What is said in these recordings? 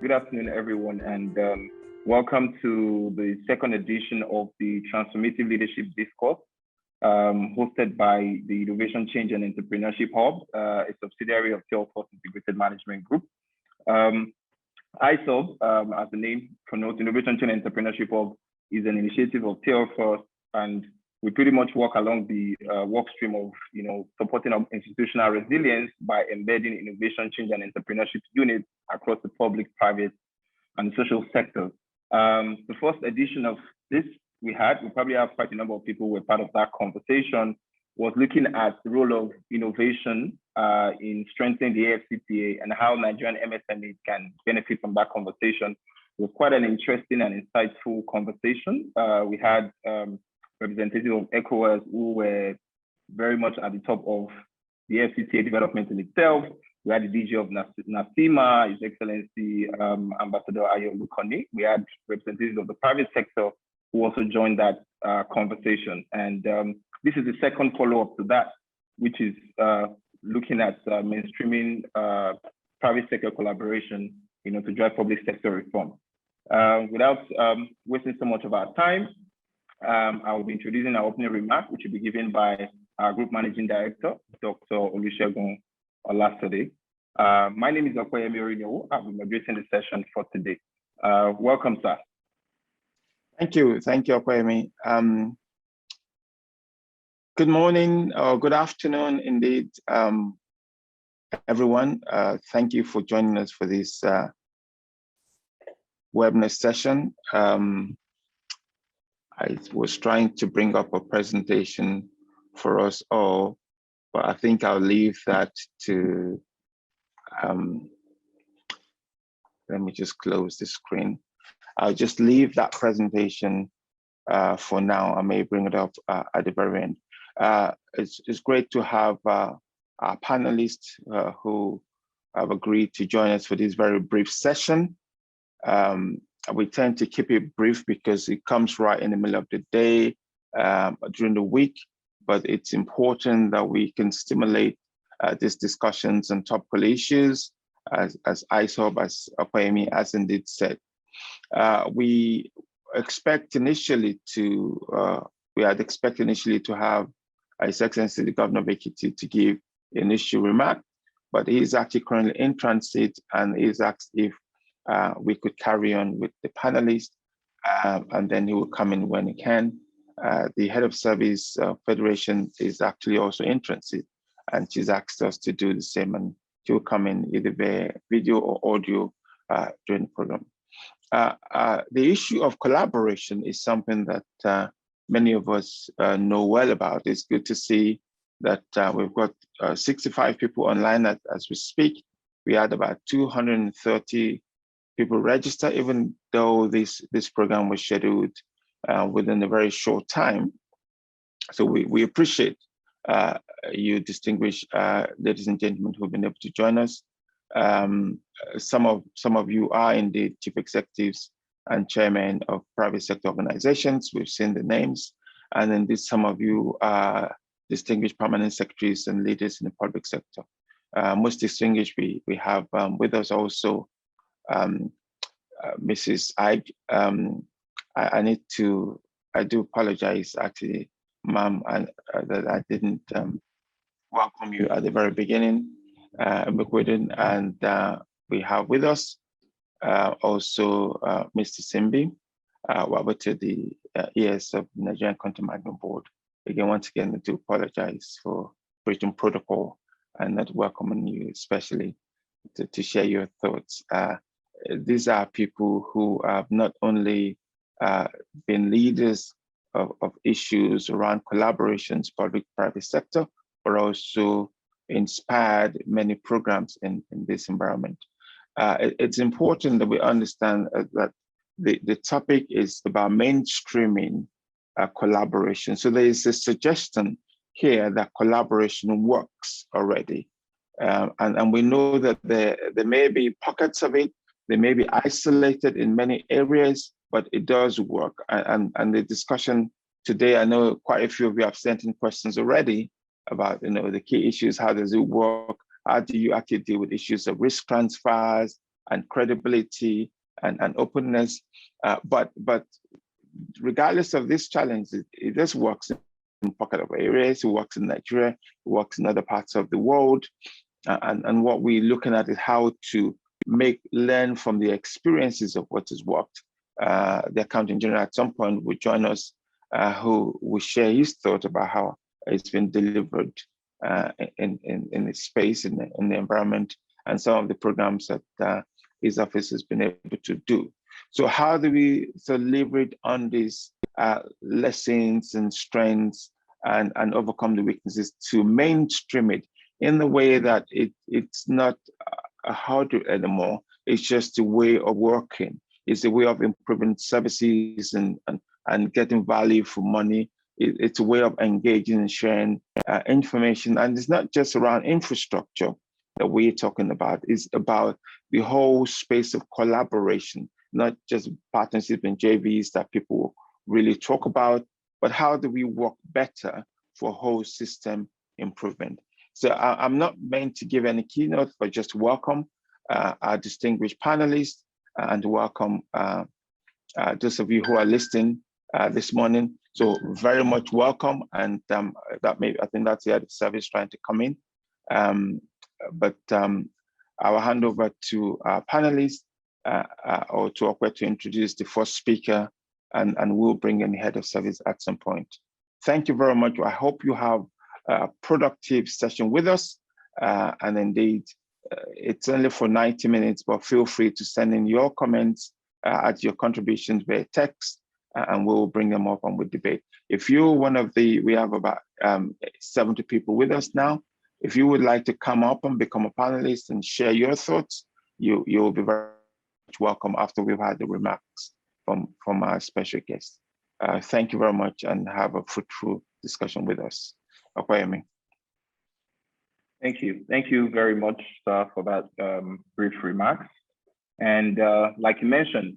good afternoon, everyone, and welcome to the second edition of the Transformative Leadership Discourse, hosted by the Innovation Change and Entrepreneurship Hub, a subsidiary of TLD Integrated Management Group. ISOB, as the name connotes, Innovation Change and Entrepreneurship Hub is an initiative of TLD, and we pretty much work along the work stream of, supporting institutional resilience by embedding innovation, change, and entrepreneurship units across the public, private, and social sectors. The first edition of this we probably have quite a number of people who were part of that conversation, was looking at the role of innovation in strengthening the AFCPA and how Nigerian MSMEs can benefit from that conversation. It was quite an interesting and insightful conversation. We had representatives of ECOWAS who were very much at the top of the FCTA development in itself. We had the DG of NASIMA, His Excellency Ambassador Ayo Lukoni. We had representatives of the private sector who also joined that conversation. And this is the second follow-up to that, which is looking at mainstreaming private sector collaboration, to drive public sector reform. Without wasting so much of our time, I will be introducing our opening remark, which will be given by our Group Managing Director, Dr. Olusegun Olasode. My name is Okoyemi Orinowo. I'll be moderating the session for today. Welcome, sir. Thank you, Okoyemi. Good morning or good afternoon, indeed, everyone. Thank you for joining us for this webinar session. I was trying to bring up a presentation for us all, but I think I'll leave that to, let me just close the screen. I'll just leave that presentation for now. I may bring it up at the very end. It's great to have our panelists who have agreed to join us for this very brief session. We tend to keep it brief because it comes right in the middle of the day, during the week, but it's important that we can stimulate these discussions on topical issues, as ISOB, as Okoyemi has indeed said. We expect initially to, we had expected initially to have His Excellency the Governor of Ekiti to give initial remark, but he is actually currently in transit and he's asked if we could carry on with the panelists, and then he will come in when he can. The head of service federation is actually also in transit, and she's asked us to do the same, and she will come in either via video or audio during the program. The issue of collaboration is something that many of us know well about. It's good to see that we've got 65 people online as we speak. We had about 230 people register, even though this program was scheduled within a very short time. So we appreciate you distinguished ladies and gentlemen who have been able to join us. Some of you are indeed chief executives and chairmen of private sector organizations. We've seen the names, and indeed some of you are distinguished permanent secretaries and leaders in the public sector. Most distinguished, we have with us also Mrs. Ige. I do apologize actually, ma'am, that I didn't welcome you at the very beginning, and we have with us also Mr. Simbi, to the ES of the Nigerian Content Management Board. Again, once again, I do apologize for breaching protocol and not welcoming you, especially to share your thoughts. These are people who have not only been leaders of issues around collaborations, public-private sector, but also inspired many programs in this environment. It's important that we understand that the topic is about mainstreaming collaboration. So there is a suggestion here that collaboration works already. And we know that there may be pockets of it, they may be isolated in many areas, but it does work. And the discussion today, I know quite a few of you have sent in questions already about the key issues. How does it work? How do you actually deal with issues of risk transfers, and credibility and openness. But regardless of this challenge, it just works in pocket of areas. It works in Nigeria. It works in other parts of the world. And what we're looking at is how to learn from the experiences of what has worked. The Accountant General at some point will join us, who will share his thought about how it's been delivered in the space, in the environment, and some of the programs that his office has been able to do. So how do we leverage on these lessons and strengths and overcome the weaknesses to mainstream it in the way that it's not a hurdle anymore? It's just a way of working. It's a way of improving services and getting value for money. It's a way of engaging and sharing information. And it's not just around infrastructure that we're talking about. It's about the whole space of collaboration, not just partnership and JVs that people really talk about, but how do we work better for whole system improvement? So I'm not meant to give any keynote, but just welcome our distinguished panelists and welcome those of you who are listening this morning. So very much welcome, and I think that's the other service trying to come in. But I'll hand over to our panelists or to Okwe to introduce the first speaker, and we'll bring in the head of service at some point. Thank you very much. I hope you have a productive session with us. And indeed, it's only for 90 minutes, but feel free to send in your comments at your contributions via text, and we'll bring them up and we'll debate. If you're one of we have about 70 people with us now. If you would like to come up and become a panelist and share your thoughts, you'll be very much welcome after we've had the remarks from our special guest. Thank you very much, and have a fruitful discussion with us. Okwayemi. Thank you very much, sir, for that brief remarks. And like you mentioned,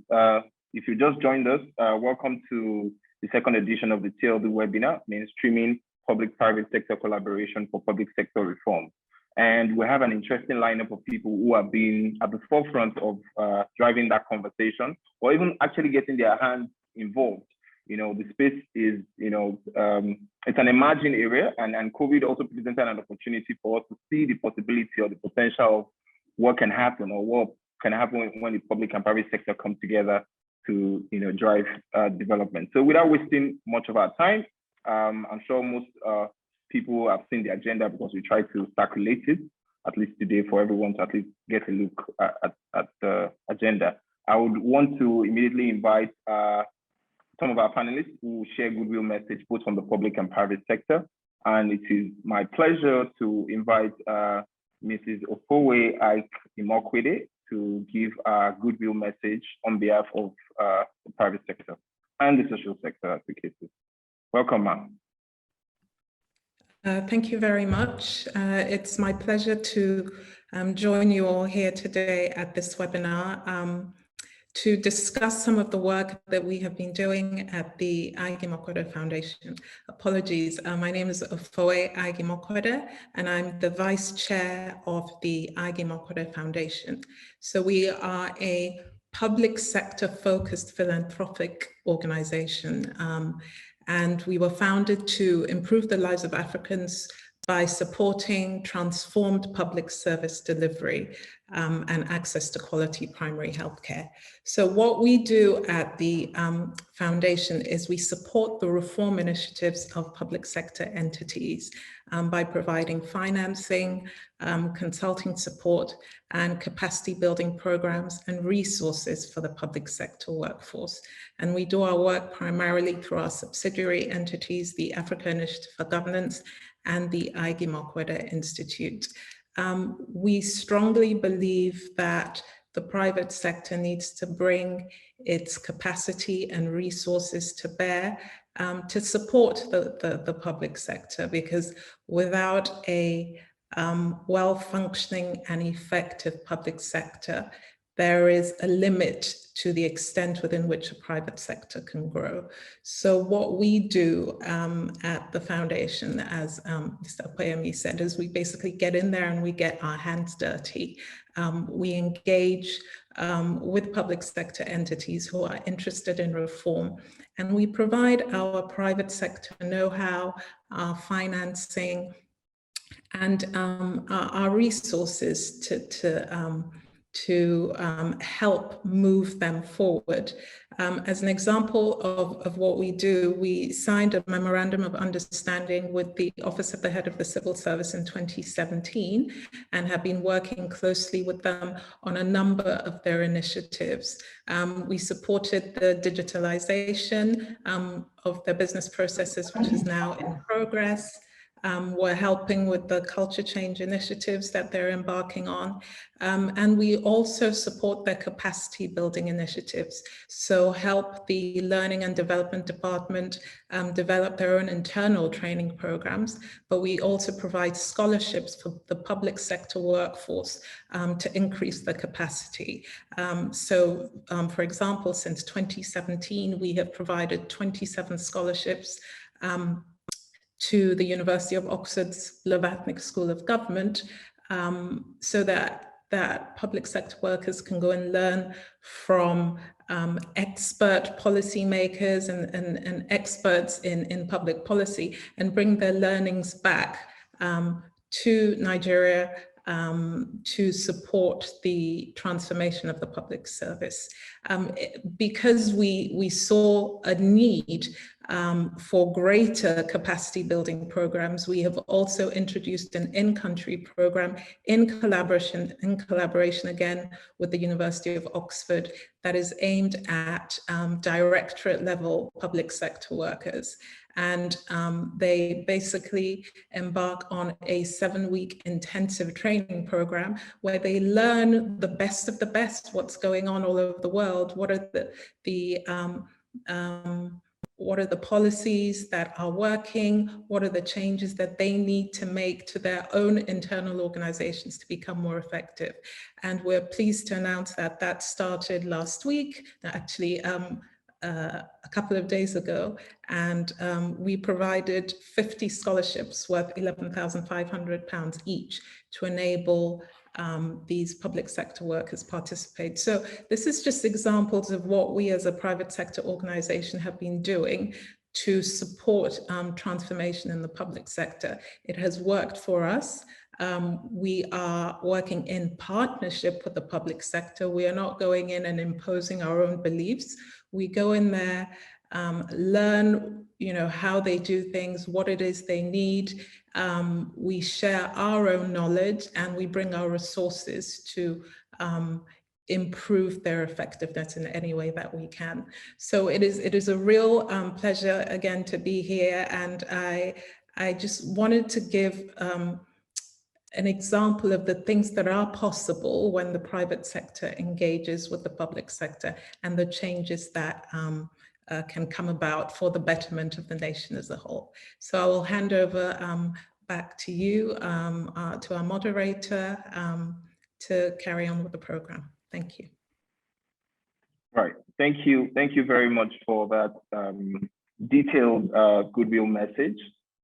if you just joined us, welcome to the second edition of the TLD webinar, Mainstreaming Public-Private Sector Collaboration for Public Sector Reform. And we have an interesting lineup of people who have been at the forefront of driving that conversation, or even actually getting their hands involved. The space is, it's an emerging area, and COVID also presented an opportunity for us to see the possibility or the potential of what can happen, or what can happen when the public and private sector come together to, drive development. So without wasting much of our time, I'm sure most people have seen the agenda, because we try to circulate it, at least today, for everyone to at least get a look at the agenda. I would want to immediately invite some of our panelists who share goodwill message, both from the public and private sector. And it is my pleasure to invite Mrs. Ofowe Ike Imokwede to give a goodwill message on behalf of the private sector and the social sector advocacy. Welcome, ma'am. Thank you very much. It's my pleasure to join you all here today at this webinar to discuss some of the work that we have been doing at the Agimokwede Foundation. Apologies, my name is Ofowe Agimokwede, and I'm the Vice Chair of the Agimokwede Foundation. So we are a public sector focused philanthropic organization, and we were founded to improve the lives of Africans by supporting transformed public service delivery and access to quality primary healthcare. So what we do at the foundation is we support the reform initiatives of public sector entities by providing financing, consulting support, and capacity building programs and resources for the public sector workforce. And we do our work primarily through our subsidiary entities, the Africa Initiative for Governance and the Agimokwede Institute. We strongly believe that the private sector needs to bring its capacity and resources to bear to support the public sector, because without a well-functioning and effective public sector, there is a limit to the extent within which a private sector can grow. So what we do at the foundation, as Mr. Okwayemi said, is we basically get in there and we get our hands dirty. We engage with public sector entities who are interested in reform. And we provide our private sector know-how, our financing, and our resources to help move them forward. As an example of what we do, we signed a memorandum of understanding with the Office of the Head of the Civil Service in 2017 and have been working closely with them on a number of their initiatives. We supported the digitalization of their business processes, which is now in progress. We're helping with the culture change initiatives that they're embarking on. And we also support their capacity building initiatives. So help the Learning and Development Department develop their own internal training programs, but we also provide scholarships for the public sector workforce to increase the capacity. For example, since 2017, we have provided 27 scholarships to the University of Oxford's Blavatnik School of Government, so that public sector workers can go and learn from expert policymakers and experts in public policy and bring their learnings back to Nigeria to support the transformation of the public service. Because we saw a need for greater capacity building programs, we have also introduced an in-country program in collaboration again with the University of Oxford that is aimed at directorate level public sector workers. And they basically embark on a 7-week intensive training program where they learn the best of the best, what's going on all over the world, what are the policies that are working, what are the changes that they need to make to their own internal organizations to become more effective. And we're pleased to announce that that started last week, actually a couple of days ago, and we provided 50 scholarships worth £11,500 each to enable these public sector workers participate. So this is just examples of what we as a private sector organization have been doing to support transformation in the public sector. It has worked for us. We are working in partnership with the public sector. We are not going in and imposing our own beliefs. We go in there, learn, how they do things, what it is they need. We share our own knowledge and we bring our resources to improve their effectiveness in any way that we can. So it is a real pleasure again to be here, and I just wanted to give an example of the things that are possible when the private sector engages with the public sector and the changes that can come about for the betterment of the nation as a whole. So I will hand over back to you, to our moderator, to carry on with the program. Thank you. Right, thank you very much for that detailed goodwill message.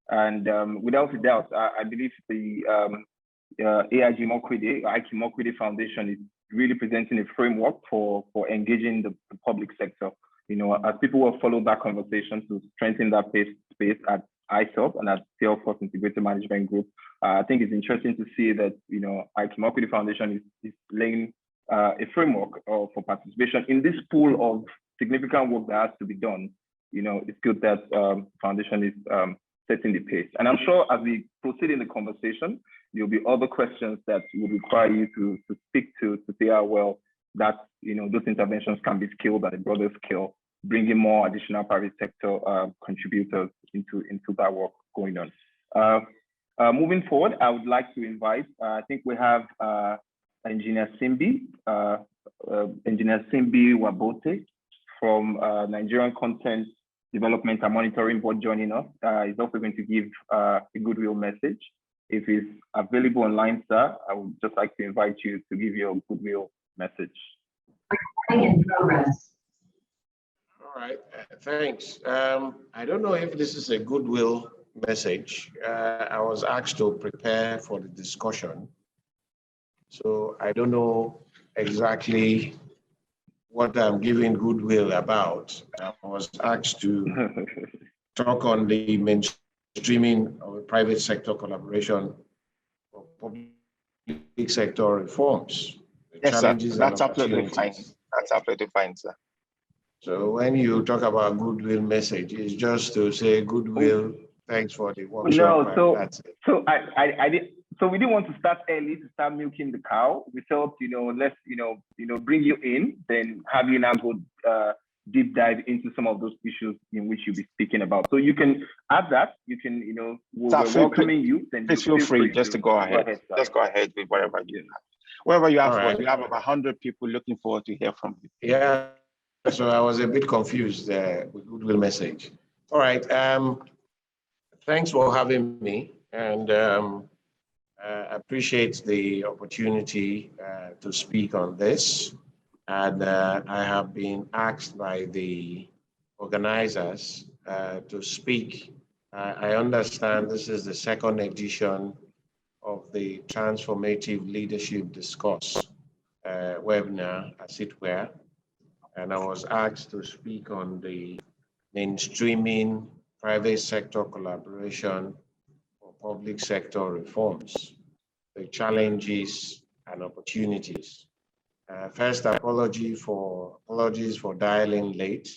And without a doubt, I believe the AIG Mokwide Foundation is really presenting a framework for engaging the public sector. As people will follow that conversation to strengthen that space at ISOP and at Salesforce Integrated Management Group, I think it's interesting to see that AIG Mokwide Foundation is laying a framework for participation in this pool of significant work that has to be done. It's good that foundation is setting the pace. And I'm sure as we proceed in the conversation, there'll be other questions that will require you to speak to say how well that those interventions can be scaled at a broader scale, bringing more additional private sector contributors into that work going on. Moving forward, I would like to invite, I think we have Engineer Simbi Wabote from Nigerian Content Development and Monitoring Board joining us. He's also going to give a goodwill message. If he's available online, sir, I would just like to invite you to give your goodwill message. In progress. All right, thanks. I don't know if this is a goodwill message. I was asked to prepare for the discussion. So I don't know exactly what I'm giving goodwill about. I was asked to talk on the mainstreaming of private sector collaboration for public sector reforms. Yes, sir. Challenges That's and absolutely fine. opportunities. That's absolutely fine, sir. So when you talk about goodwill message, it's just to say goodwill, thanks for the workshop. No, That's it. so I did. So we didn't want to start early to start milking the cow. We thought, let's bring you in, then have you now go deep dive into some of those issues in which you'll be speaking about. So you can add that. You can, we're welcoming you. Then please feel free just to go ahead. Just go ahead with whatever you have. Wherever you have for. You have about 100 people looking forward to hear from you. Yeah. So I was a bit confused with goodwill message. All right. Thanks for having me, and appreciate the opportunity to speak on this. And I have been asked by the organizers to speak. I understand this is the second edition of the Transformative Leadership Discourse webinar, as it were. And I was asked to speak on the mainstreaming private sector collaboration for public sector reforms, the challenges and opportunities. First, apologies for dialing late.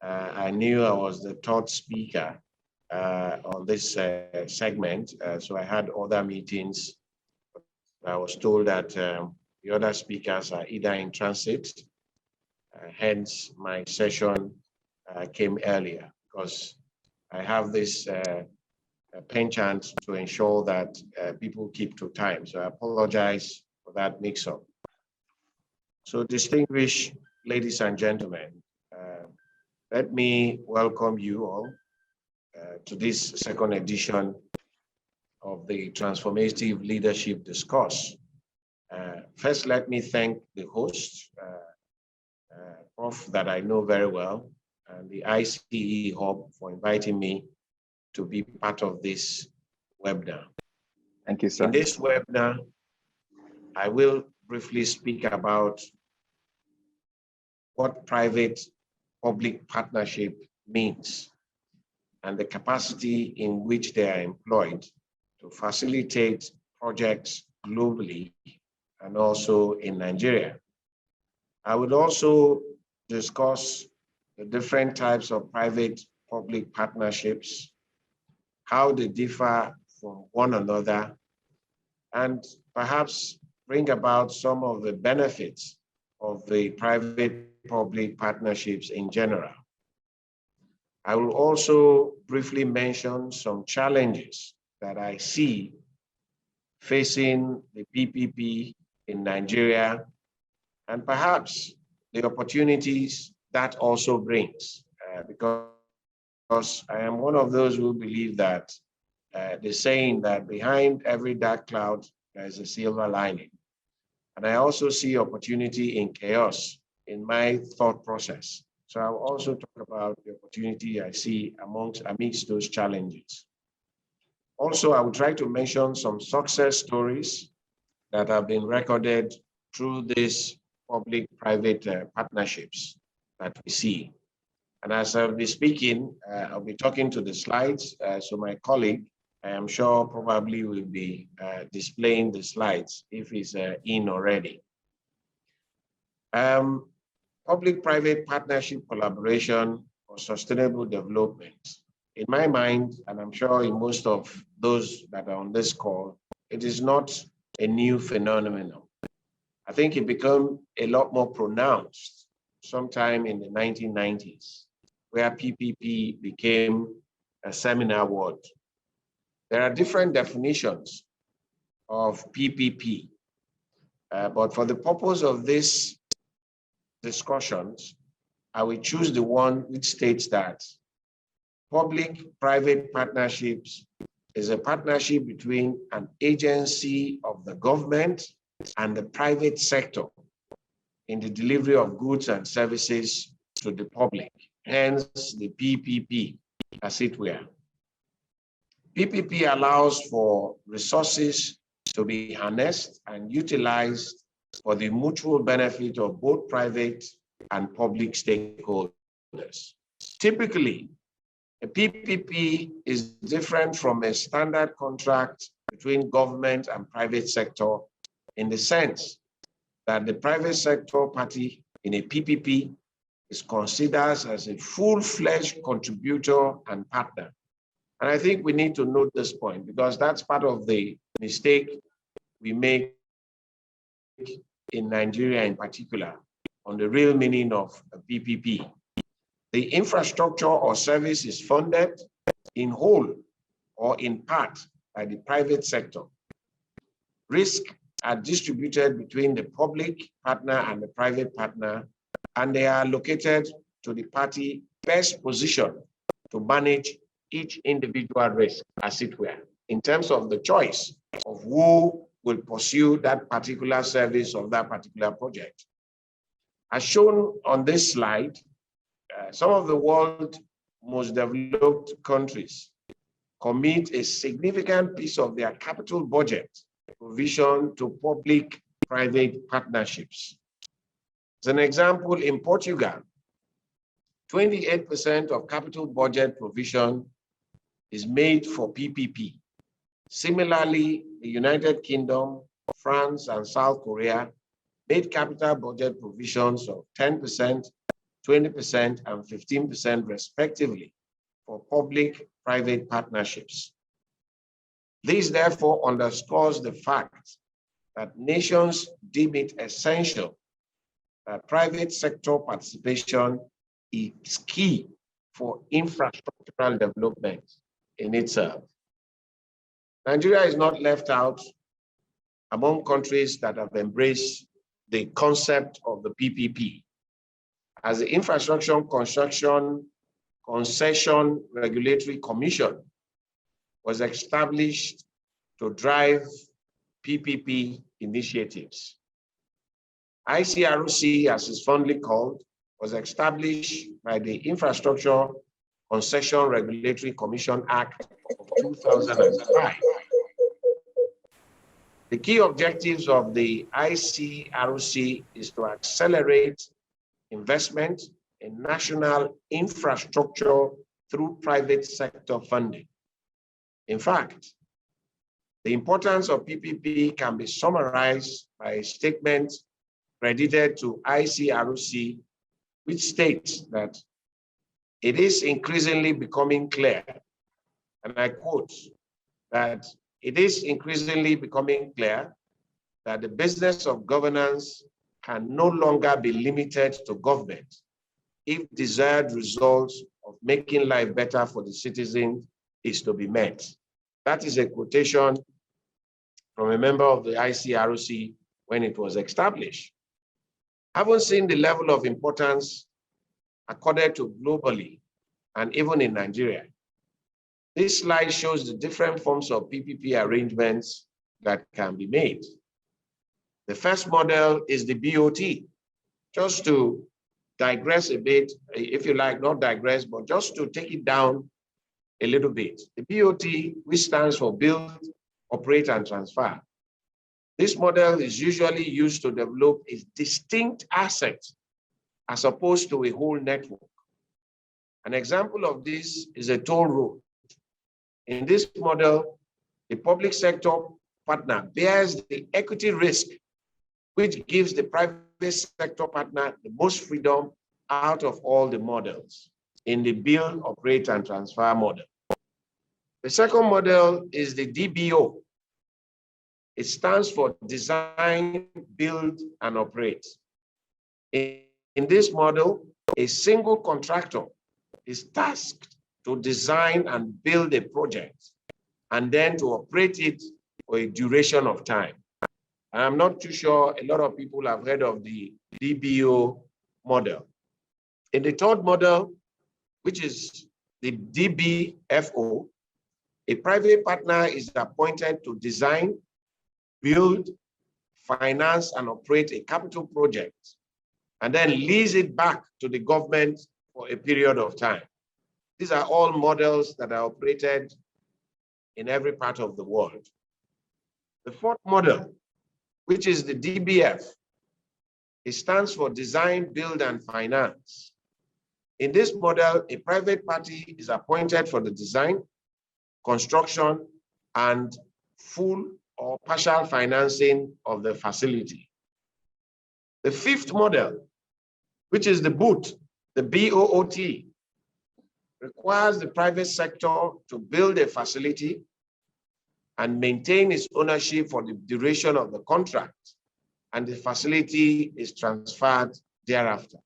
I knew I was the third speaker on this segment, so I had other meetings. I was told that the other speakers are either in transit, hence my session came earlier, because I have this penchant to ensure that people keep to time. So I apologize for that mix-up. So distinguished ladies and gentlemen, let me welcome you all to this second edition of the Transformative Leadership Discourse. First, let me thank the host, Prof. that I know very well, and the ICE Hub for inviting me to be part of this webinar. Thank you, sir. In this webinar, I will briefly speak about what private-public partnership means and the capacity in which they are employed to facilitate projects globally and also in Nigeria. I would also discuss the different types of private-public partnerships, how they differ from one another, and perhaps bring about some of the benefits of the private-public partnerships in general. I will also briefly mention some challenges that I see facing the PPP in Nigeria, and perhaps the opportunities that also brings, because I am one of those who believe that the saying that behind every dark cloud, there is a silver lining. And I also see opportunity in chaos in my thought process. So I'll also talk about the opportunity I see amidst those challenges. Also, I will try to mention some success stories that have been recorded through these public-private partnerships that we see. And as I'll be speaking, I'll be talking to the slides. So my colleague, I am sure probably will be displaying the slides if he's in already. Public-private partnership collaboration for sustainable development. In my mind, and I'm sure in most of those that are on this call, it is not a new phenomenon. I think it became a lot more pronounced sometime in the 1990s, where PPP became a seminar word. There are different definitions of PPP, but for the purpose of this discussions, I will choose the one which states that public-private partnerships is a partnership between an agency of the government and the private sector in the delivery of goods and services to the public, hence the PPP, as it were. PPP allows for resources to be harnessed and utilized for the mutual benefit of both private and public stakeholders. Typically, a PPP is different from a standard contract between government and private sector in the sense that the private sector party in a PPP is considered as a full-fledged contributor and partner. And I think we need to note this point because that's part of the mistake we make in Nigeria in particular on the real meaning of a PPP. The infrastructure or service is funded in whole or in part by the private sector. Risks are distributed between the public partner and the private partner, and they are allocated to the party best positioned to manage each individual risk, as it were, in terms of the choice of who will pursue that particular service of that particular project. As shown on this slide, some of the world's most developed countries commit a significant piece of their capital budget provision to public-private partnerships. As an example, in Portugal, 28% of capital budget provision is made for PPP. Similarly, the United Kingdom, France, and South Korea made capital budget provisions of 10%, 20%, and 15% respectively for public-private partnerships. This therefore underscores the fact that nations deem it essential that private sector participation is key for infrastructural development in itself. Nigeria is not left out among countries that have embraced the concept of the PPP. As the Infrastructure Construction Concession Regulatory Commission was established to drive PPP initiatives. ICRC, as it's fondly called, was established by the Infrastructure Concession Regulatory Commission Act of 2005. The key objectives of the ICRC is to accelerate investment in national infrastructure through private sector funding. In fact, the importance of PPP can be summarized by a statement credited to ICRC, which states that it is increasingly becoming clear, and I quote, that it is increasingly becoming clear that the business of governance can no longer be limited to government if desired results of making life better for the citizens is to be met. That is a quotation from a member of the ICRC when it was established. Having seen the level of importance accorded to globally and even in Nigeria, this slide shows the different forms of PPP arrangements that can be made. The first model is the BOT. Just to digress a bit, if you like, not digress, but just to take it down a little bit. The BOT, which stands for Build, Operate, and Transfer. This model is usually used to develop a distinct asset as opposed to a whole network. An example of this is a toll road. In this model, the public sector partner bears the equity risk, which gives the private sector partner the most freedom out of all the models in the Build, Operate, and Transfer model. The second model is the DBO. It stands for Design, Build, and Operate. In this model, a single contractor is tasked to design and build a project and then to operate it for a duration of time. And I'm not too sure a lot of people have heard of the DBO model. In the third model, which is the DBFO, a private partner is appointed to design, build, finance, and operate a capital project, and then lease it back to the government for a period of time. These are all models that are operated in every part of the world. The fourth model, which is the DBF, It stands for Design, Build, and Finance. In this model, a private party is appointed for the design, construction, and full or partial financing of the facility. The fifth model, which is the BOOT, the BOOT, requires the private sector to build a facility and maintain its ownership for the duration of the contract, and the facility is transferred thereafter.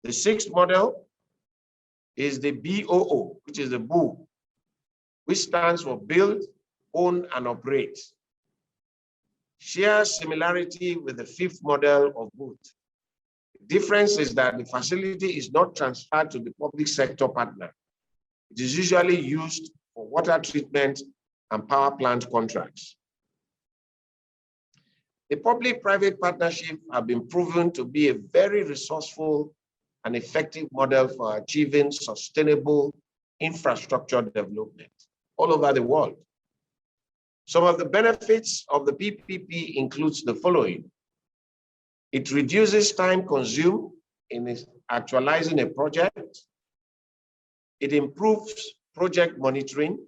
The sixth model is the BOO, which is the BOO, which stands for Build, Own, and Operate. Shares similarity with the fifth model of BOOT. The difference is that the facility is not transferred to the public sector partner. It is usually used for water treatment and power plant contracts. The public-private partnership have been proven to be a very resourceful and effective model for achieving sustainable infrastructure development all over the world. Some of the benefits of the PPP includes the following. It reduces time consumed in actualizing a project. It improves project monitoring.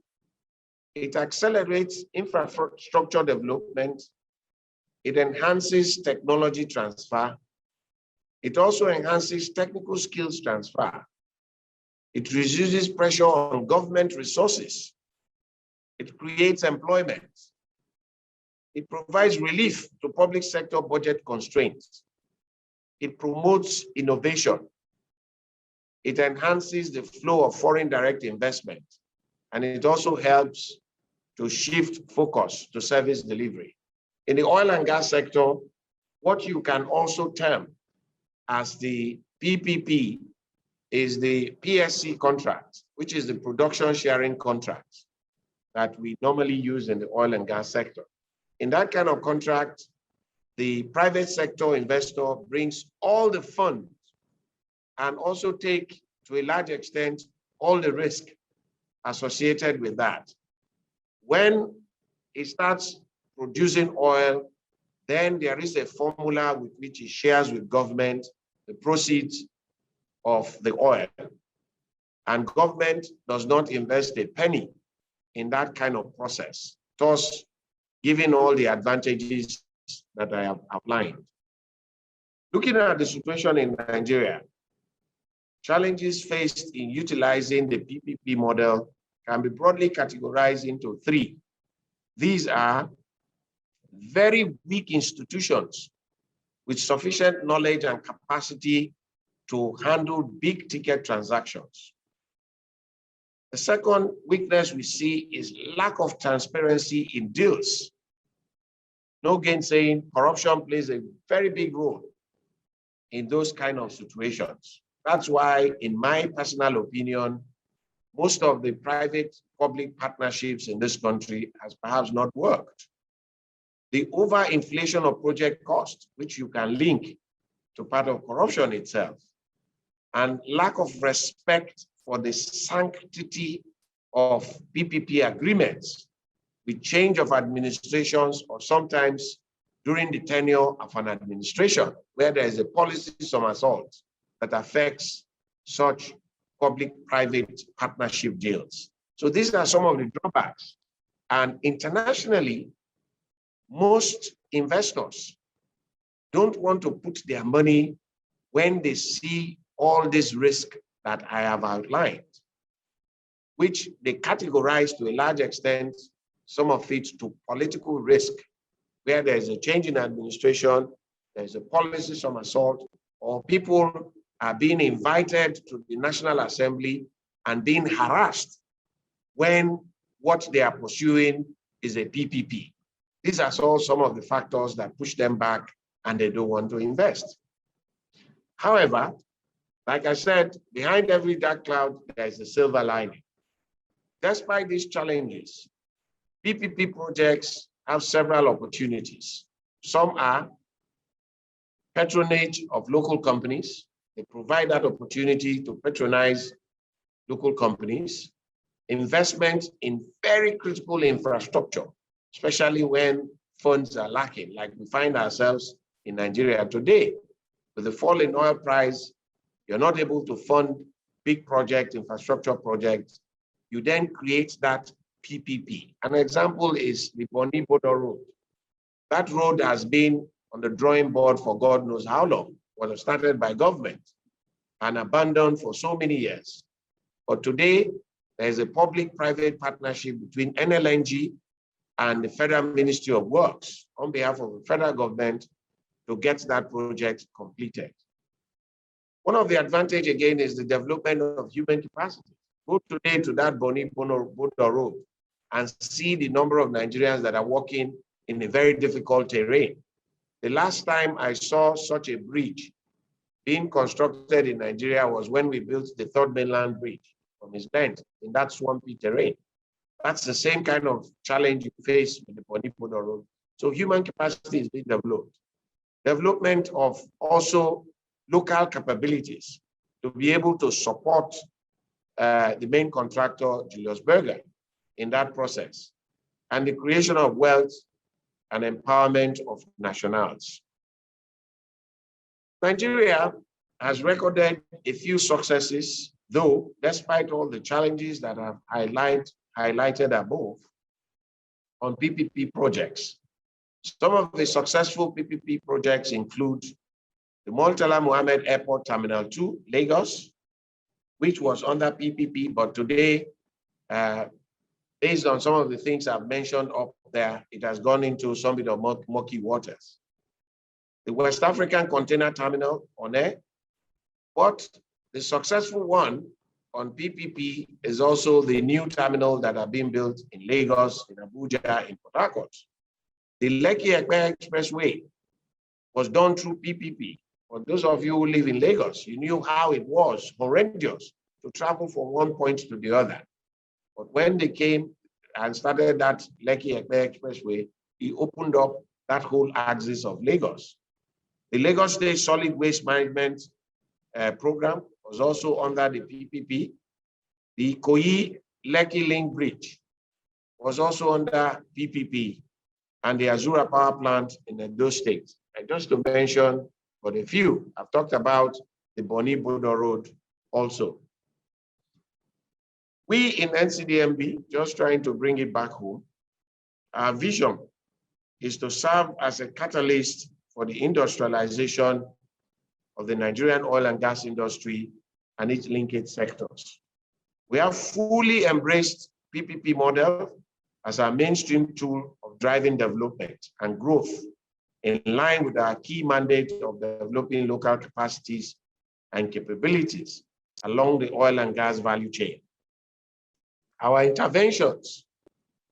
It accelerates infrastructure development. It enhances technology transfer. It also enhances technical skills transfer. It reduces pressure on government resources. It creates employment. It provides relief to public sector budget constraints. It promotes innovation. It enhances the flow of foreign direct investment. And it also helps to shift focus to service delivery. In the oil and gas sector, what you can also term as the PPP is the PSC contract, which is the production sharing contract that we normally use in the oil and gas sector. In that kind of contract, the private sector investor brings all the funds and also take, to a large extent, all the risk associated with that. When it starts producing oil, then there is a formula with which it shares with government the proceeds of the oil. And government does not invest a penny in that kind of process, thus giving all the advantages that I have outlined. Looking at the situation in Nigeria, challenges faced in utilizing the PPP model can be broadly categorized into three. These are very weak institutions with sufficient knowledge and capacity to handle big ticket transactions. The second weakness we see is lack of transparency in deals. No gainsaying, corruption plays a very big role in those kind of situations. That's why, in my personal opinion, most of the private-public partnerships in this country has perhaps not worked. The overinflation of project cost, which you can link to part of corruption itself, and lack of respect for the sanctity of PPP agreements with change of administrations or sometimes during the tenure of an administration where there is a policy somersault that affects such public-private partnership deals. So these are some of the drawbacks. And internationally, most investors don't want to put their money when they see all this risk that I have outlined, which they categorize to a large extent, some of it to political risk, where there is a change in administration, there's a policy somersault, or people are being invited to the National Assembly and being harassed when what they are pursuing is a PPP. These are all some of the factors that push them back and they don't want to invest. However, like I said, behind every dark cloud, there is a silver lining. Despite these challenges, PPP projects have several opportunities. Some are patronage of local companies. They provide that opportunity to patronize local companies. Investment in very critical infrastructure, especially when funds are lacking, like we find ourselves in Nigeria today. With the fall in oil price, you're not able to fund big project, infrastructure projects. You then create that PPP. An example is the Boni-Bodo Road. That road has been on the drawing board for God knows how long. It was started by government and abandoned for so many years. But today, there is a public-private partnership between NLNG and the Federal Ministry of Works on behalf of the federal government to get that project completed. One of the advantages, again, is the development of human capacity. Go today to that Boni-Bodo Road and see the number of Nigerians that are working in a very difficult terrain. The last time I saw such a bridge being constructed in Nigeria was when we built the Third Mainland Bridge from its length in that swampy terrain. That's the same kind of challenge you face with the Boni-Bodo Road. So human capacity is being developed. Development of also local capabilities to be able to support the main contractor, Julius Berger, in that process, and the creation of wealth and empowerment of nationals. Nigeria has recorded a few successes, though, despite all the challenges that I've highlighted above on PPP projects. Some of the successful PPP projects include the Murtala Muhammed Airport Terminal 2, Lagos, which was under PPP, but today, based on some of the things I've mentioned up there, it has gone into some bit of murky waters. The West African Container Terminal on air, but the successful one on PPP is also the new terminal that are being built in Lagos, in Abuja, in Port Harcourt. The Lekki-Epe Expressway was done through PPP. For those of you who live in Lagos, you knew how it was horrendous to travel from one point to the other. But when they came and started that Lekki-Epe Expressway, it opened up that whole axis of Lagos. The Lagos State Solid Waste Management Program was also under the PPP. The Ikoyi-Lekki Link Bridge was also under PPP, and the Azura Power Plant in Edo State. And just to mention but a few, I've talked about the Boni-Bodo Road also. We in NCDMB, just trying to bring it back home, our vision is to serve as a catalyst for the industrialization of the Nigerian oil and gas industry and its linkage sectors. We have fully embraced PPP model as our mainstream tool of driving development and growth in line with our key mandate of developing local capacities and capabilities along the oil and gas value chain. Our interventions,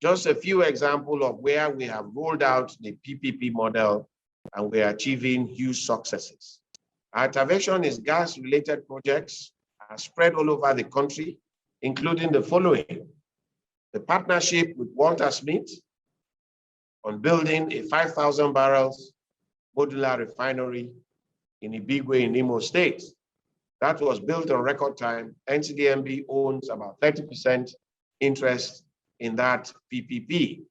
just a few examples of where we have rolled out the PPP model and we are achieving huge successes. Our intervention is gas-related projects are spread all over the country, including the following: the partnership with Walter Smith on building a 5,000 barrels modular refinery in Ibigwe in Imo State. That was built on record time. NCDMB owns about 30% interest in that PPP.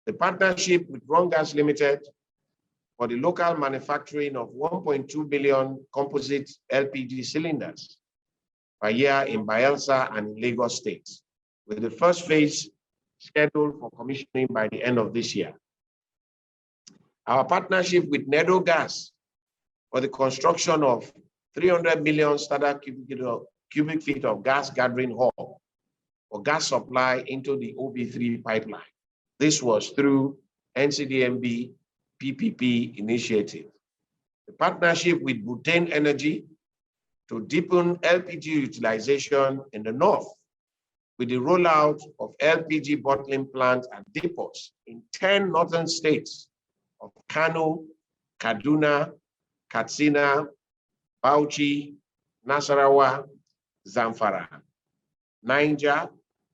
The partnership with Rongas Limited for the local manufacturing of 1.2 billion composite LPG cylinders per year in Bayelsa and in Lagos State, with the first phase scheduled for commissioning by the end of this year. Our partnership with Nedo Gas for the construction of 300 million standard cubic feet of gas gathering hall for gas supply into the OB3 pipeline. This was through NCDMB PPP initiative. The partnership with Butane Energy to deepen LPG utilization in the north with the rollout of LPG bottling plants and depots in 10 northern states of Kano, Kaduna, Katsina, Bauchi, Nasarawa, Zamfara, Niger,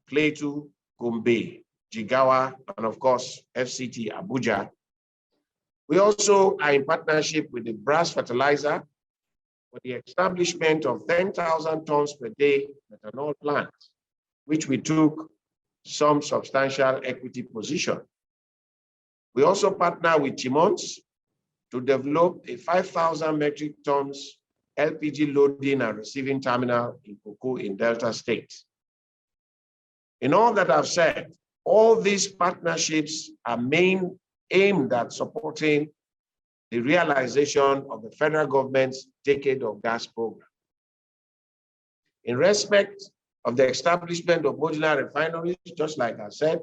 Plateau, Gombe, Jigawa, and of course, FCT Abuja. We also are in partnership with the Brass Fertilizer for the establishment of 10,000 tons per day methanol plant, which we took some substantial equity position. We also partner with Chimons to develop a 5,000 metric tons LPG loading and receiving terminal in Cocoa in Delta State. In all that I've said, all these partnerships are aimed at supporting the realization of the federal government's Decade of Gas program. In respect of the establishment of modular refineries, just like I said,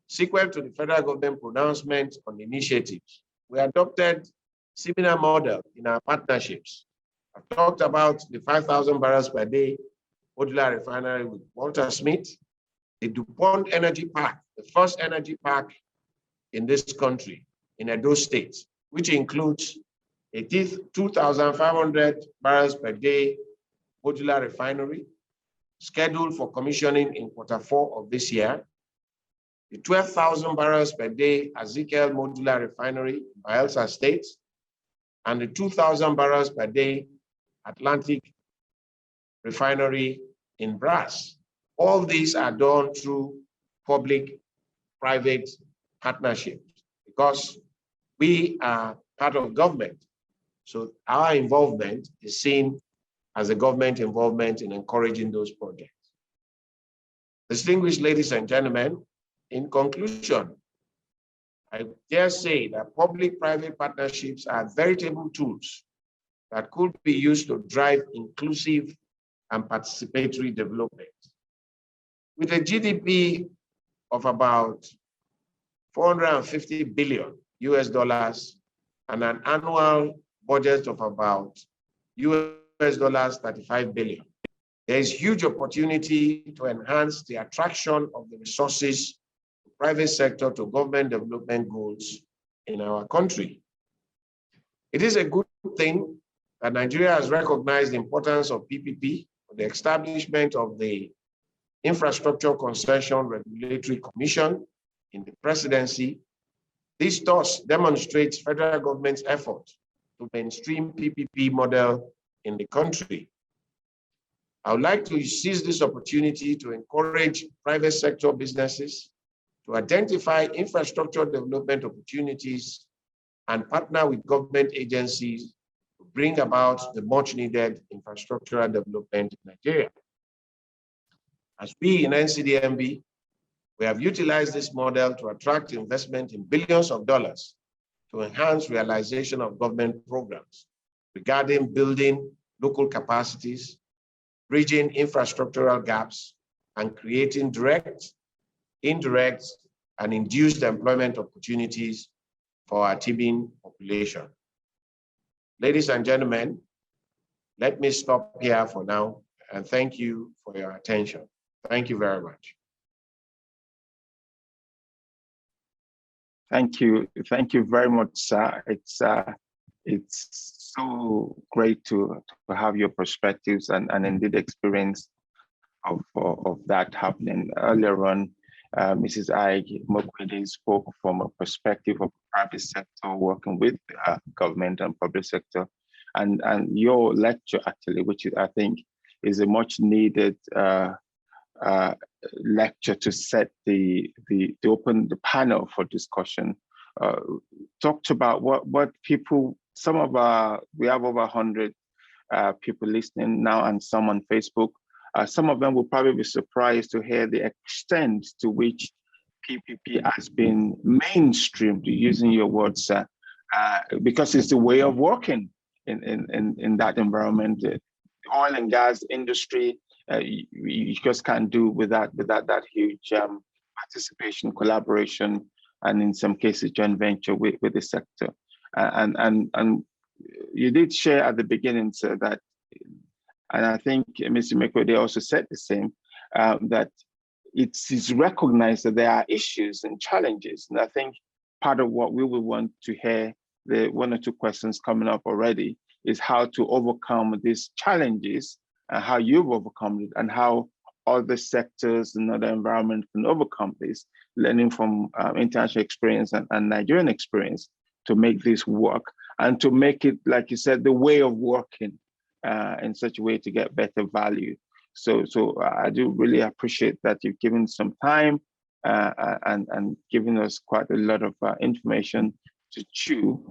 sequel to the federal government pronouncement on initiatives, we adopted similar model in our partnerships. I've talked about the 5,000 barrels per day modular refinery with Walter Smith, the DuPont Energy Park, the first energy park in this country, in Edo State, which includes a 2,500 barrels per day modular refinery scheduled for commissioning in Q4 of this year, the 12,000 barrels per day Ezekiel modular refinery in Bayelsa State, and the 2,000 barrels per day Atlantic refinery in Brass. All these are done through public-private partnerships because we are part of government. So our involvement is seen as a government involvement in encouraging those projects. Distinguished ladies and gentlemen, in conclusion, I dare say that public-private partnerships are veritable tools that could be used to drive inclusive and participatory development. With a GDP of about $450 billion and an annual budget of about $35 billion, there is huge opportunity to enhance the attraction of the resources to private sector to government development goals in our country. It is a good thing that Nigeria has recognized the importance of PPP for the establishment of the Infrastructure Concession Regulatory Commission in the presidency. This thus demonstrates federal government's effort to mainstream PPP model in the country. I would like to seize this opportunity to encourage private sector businesses to identify infrastructure development opportunities and partner with government agencies to bring about the much needed infrastructural development in Nigeria. As we in NCDMB, we have utilized this model to attract investment in billions of dollars to enhance realization of government programs regarding building local capacities, bridging infrastructural gaps, and creating direct, indirect, and induced employment opportunities for our teeming population. Ladies and gentlemen, let me stop here for now and thank you for your attention. Thank you very much. Thank you very much, sir. It's so great to have your perspectives and indeed experience of that happening. Earlier on, Mrs. Aig Mokwede spoke from a perspective of private sector working with government and public sector, and your lecture actually, which I think is a much needed lecture to set the open the panel for discussion. Talked about what people, we have over 100 people listening now and some on Facebook. Some of them will probably be surprised to hear the extent to which PPP has been mainstreamed, using your words, because it's the way of working in that environment. The oil and gas industry, you just can't do without that huge participation, collaboration, and in some cases joint venture with the sector. And you did share at the beginning, sir, that, and I think Mr. Mekwede also said the same, that it's recognized that there are issues and challenges. And I think part of what we will want to hear, the one or two questions coming up already, is how to overcome these challenges and how you've overcome it and how other sectors and other environments can overcome this, learning from international experience and Nigerian experience to make this work and to make it, like you said, the way of working in such a way to get better value. So I do really appreciate that you've given some time and given us quite a lot of information chew.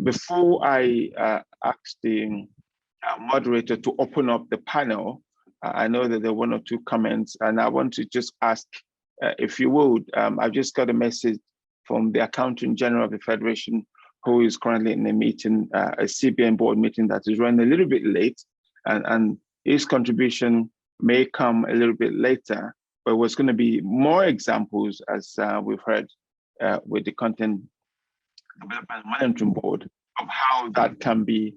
Before I ask the moderator to open up the panel, I know that there are one or two comments, and I want to just ask, if you would, I've just got a message from the Accountant General of the Federation, who is currently in a meeting, a CBN board meeting that is running a little bit late, and his contribution may come a little bit later, but there's going to be more examples, as we've heard with the Content Development Management Board, of how that can be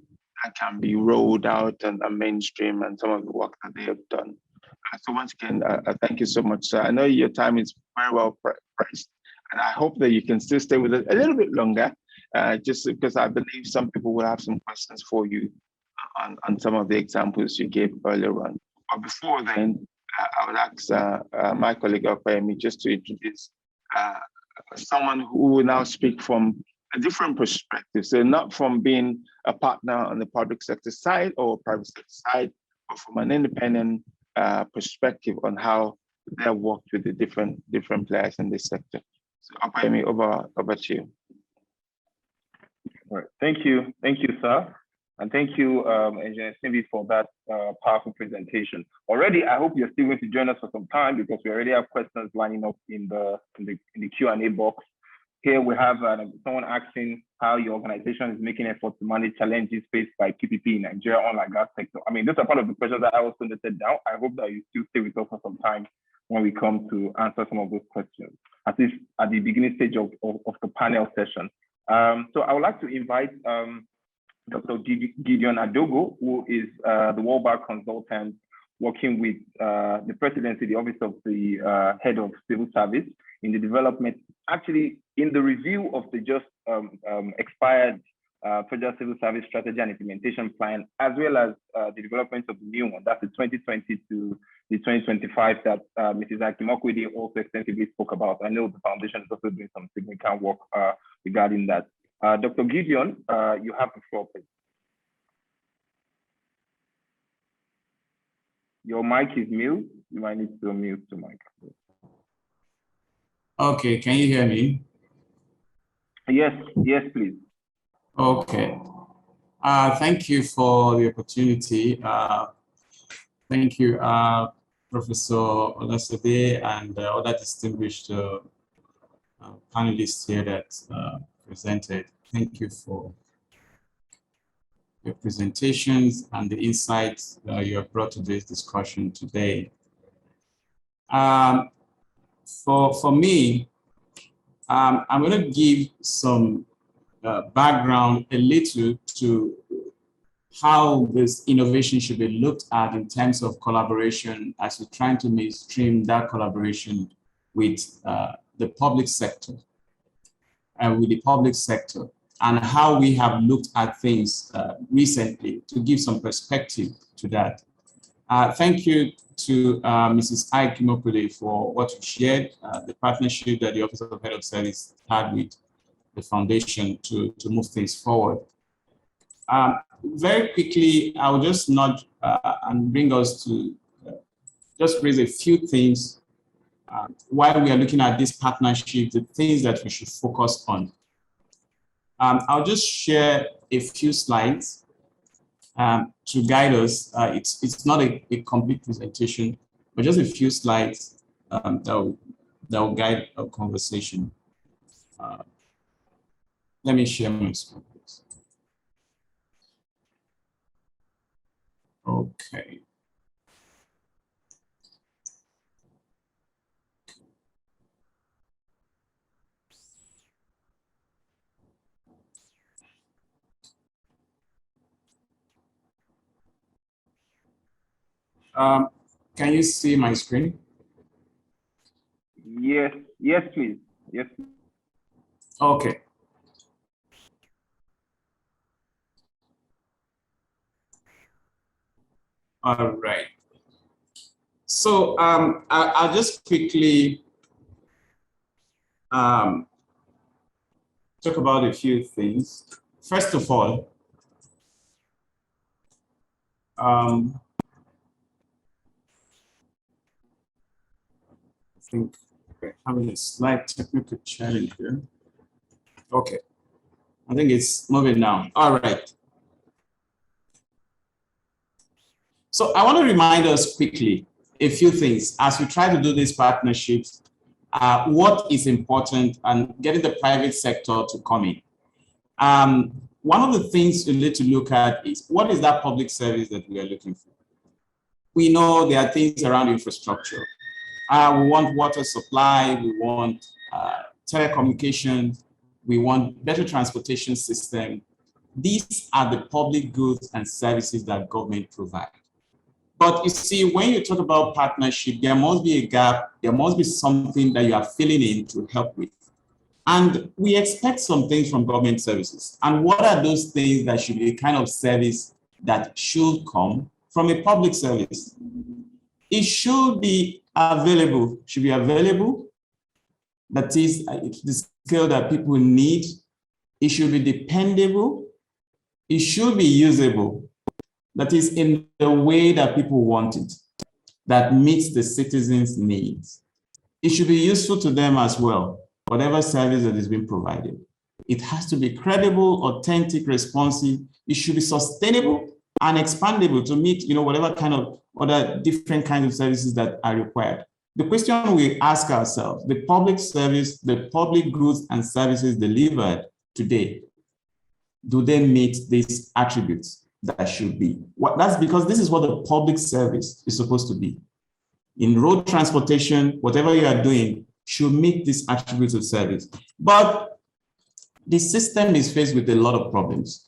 rolled out and mainstream, and some of the work that they have done. So once again, thank you so much, sir. I know your time is very well priced, and I hope that you can still stay with us a little bit longer, just because I believe some people will have some questions for you on some of the examples you gave earlier on. But before then, I would ask my colleague Opeyemi just to introduce someone who will now speak from a different perspective. So not from being a partner on the public sector side or private sector side, but from an independent perspective on how they worked with the different players in this sector. So Opeyemi, over to you. All right. Thank you, sir. And thank you, Engineer Simbi, for that powerful presentation. Already, I hope you're still going to join us for some time, because we already have questions lining up in the Q&A box. Here we have someone asking how your organization is making efforts to manage challenges faced by PPP in Nigeria on like that sector. I mean, those are part of the questions that I also noted down. I hope that you still stay with us for some time when we come to answer some of those questions, at least at the beginning stage of the panel session. So I would like to invite Dr. Gideon Adogo, who is the World Bank consultant working with the presidency, the office of the head of civil service, in the development, actually in the review of the just expired Federal Civil Service Strategy and Implementation Plan, as well as the development of the new one, that's the 2020 to the 2025 that Mrs. Akimokwede also extensively spoke about. I know the foundation is also doing some significant work regarding that. Dr. Gideon, you have the floor, please. Your mic is mute. You might need to mute the mic. Okay, can you hear me? Yes, please. Okay. Thank you for the opportunity. Thank you, Professor Olasade and other distinguished panelists here that presented. Thank you for your presentations and the insights you have brought to this discussion today. For me, I'm going to give some background a little to how this innovation should be looked at in terms of collaboration as we're trying to mainstream that collaboration with the public sector and with the public sector, and how we have looked at things recently to give some perspective to that. Thank you to Mrs. Akimokwede for what you shared, the partnership that the Office of Head of Service had with the foundation to move things forward. Very quickly, I will just nudge and bring us to just raise a few things while we are looking at this partnership, the things that we should focus on. I'll just share a few slides to guide us. It's not a complete presentation, but just a few slides that will guide our conversation. Let me share my screen, please. Okay. Can you see my screen? Yes, please. Yes. Okay. All right. So I'll just quickly talk about a few things. First of all, I think we're having a slight technical challenge here. Okay. I think it's moving now. All right. So I want to remind us quickly a few things as we try to do these partnerships, what is important and getting the private sector to come in. One of the things you need to look at is what is that public service that we are looking for? We know there are things around infrastructure. We want water supply, we want telecommunications, we want better transportation system. These are the public goods and services that government provides. But you see, when you talk about partnership, there must be a gap, there must be something that you are filling in to help with. And we expect some things from government services. And what are those things that should be a kind of service that should come from a public service? It should be available, that is the skill that people need. It should be dependable. It should be usable. That is in the way that people want it, that meets the citizens' needs. It should be useful to them as well, whatever service that is being provided. It has to be credible, authentic, responsive. It should be sustainable and expandable to meet, whatever kind of other different kinds of services that are required. The question we ask ourselves, the public service, the public goods and services delivered today, do they meet these attributes that should be? That's because this is what the public service is supposed to be. In road transportation, whatever you are doing should meet these attributes of service. But the system is faced with a lot of problems.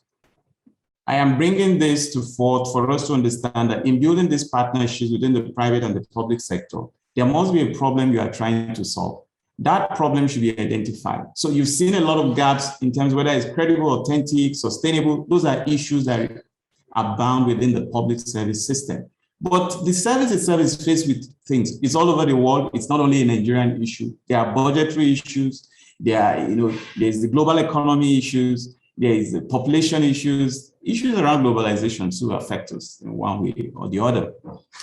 I am bringing this to forth for us to understand that in building these partnerships within the private and the public sector, there must be a problem you are trying to solve. That problem should be identified. So you've seen a lot of gaps in terms of whether it's credible, authentic, sustainable. Those are issues that are bound within the public service system. But the service itself is faced with things. It's all over the world. It's not only a Nigerian issue. There are budgetary issues. There's the global economy issues. There is the population issues around globalization too affect us in one way or the other.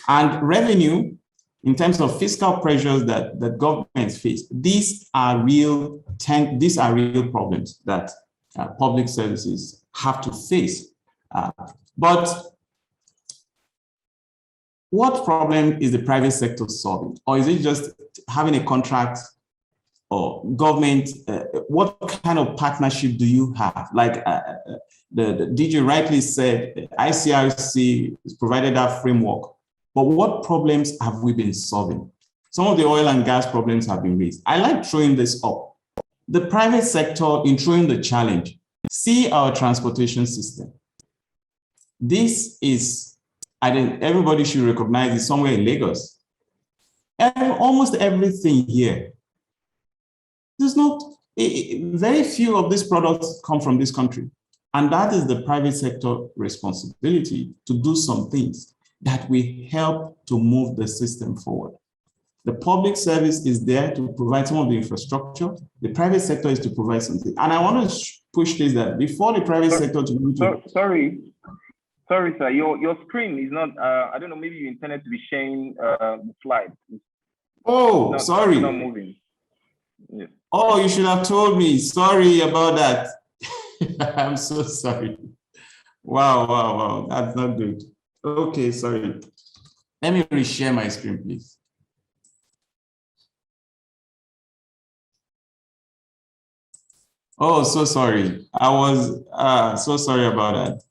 And revenue, in terms of fiscal pressures that governments face, these are real problems that public services have to face. But what problem is the private sector solving? Or is it just having a contract or government? What kind of partnership do you have? Like the DJ rightly said, ICRC has provided that framework. But what problems have we been solving? Some of the oil and gas problems have been raised. I like throwing this up. The private sector, in throwing the challenge, see our transportation system. This is, I think everybody should recognize it somewhere in Lagos. Almost everything here. There's not, very few of these products come from this country. And that is the private sector responsibility to do some things that will help to move the system forward. The public service is there to provide some of the infrastructure. The private sector is to provide something. And I want to push this that before the private sector to move to... Sorry, sir. Your screen is not. I don't know. Maybe you intended to be sharing the slide. Oh, sorry. It's not moving. Yeah. Oh, you should have told me. Sorry about that. I'm so sorry. Wow. That's not good. Okay, sorry. Let me reshare my screen, please. Oh, so sorry. I was so sorry about that.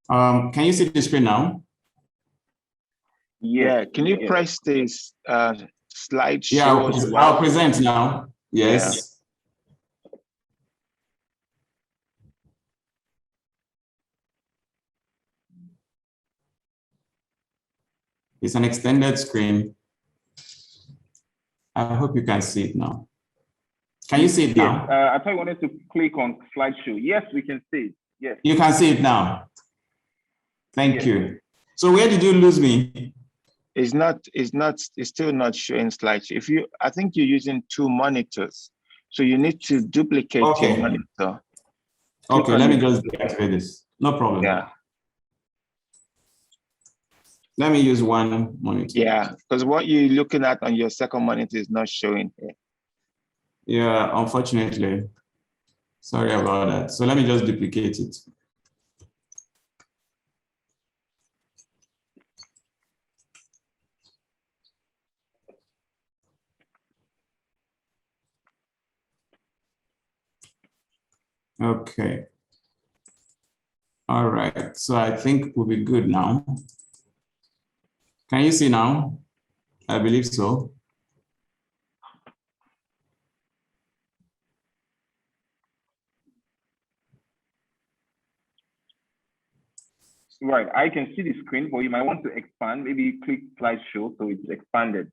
Can you see the screen now? Yeah, can you press this slide show? Yeah, I'll present now. Yes. Yeah. It's an extended screen. I hope you can see it now. Can you see it now? I thought you wanted to click on slideshow. Yes, we can see it. Yes. You can see it now. Thank you. So where did you lose me? It's still not showing slideshow. I think you're using 2 monitors. So you need to duplicate your monitor. Okay, let me just deactivate this. No problem. Yeah. Let me use 1 monitor. Yeah, because what you're looking at on your second monitor is not showing here. Yeah, unfortunately. Sorry about that. So let me just duplicate it. Okay. All right, so I think we'll be good now. Can you see now? I believe so. Right, I can see the screen, but you might want to expand. Maybe click slideshow so it's expanded.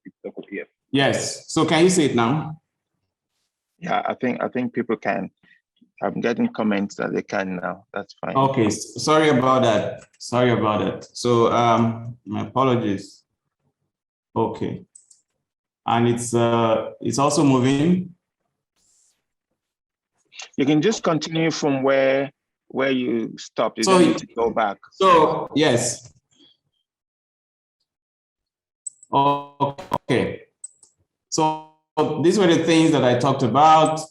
Yes. Yes. So can you see it now? Yeah, I think people can. I'm getting comments that they can now. That's fine. Okay. Sorry about that. Sorry about that. So my apologies. Okay. And it's also moving. You can just continue from where you stopped. You So don't need to go back. So yes. Okay. So these were the things that I talked about.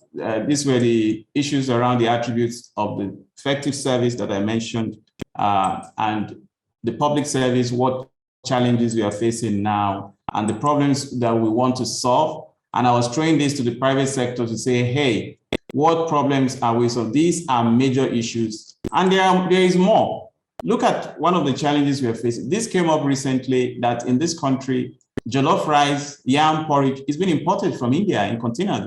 These were the issues around the attributes of the effective service that I mentioned, and the public service, what challenges we are facing now, and the problems that we want to solve. And I was throwing this to the private sector to say, hey, what problems are we solving? These are major issues, and there is more. Look at one of the challenges we are facing. This came up recently that in this country, jollof rice, yam porridge is being imported from India in containers,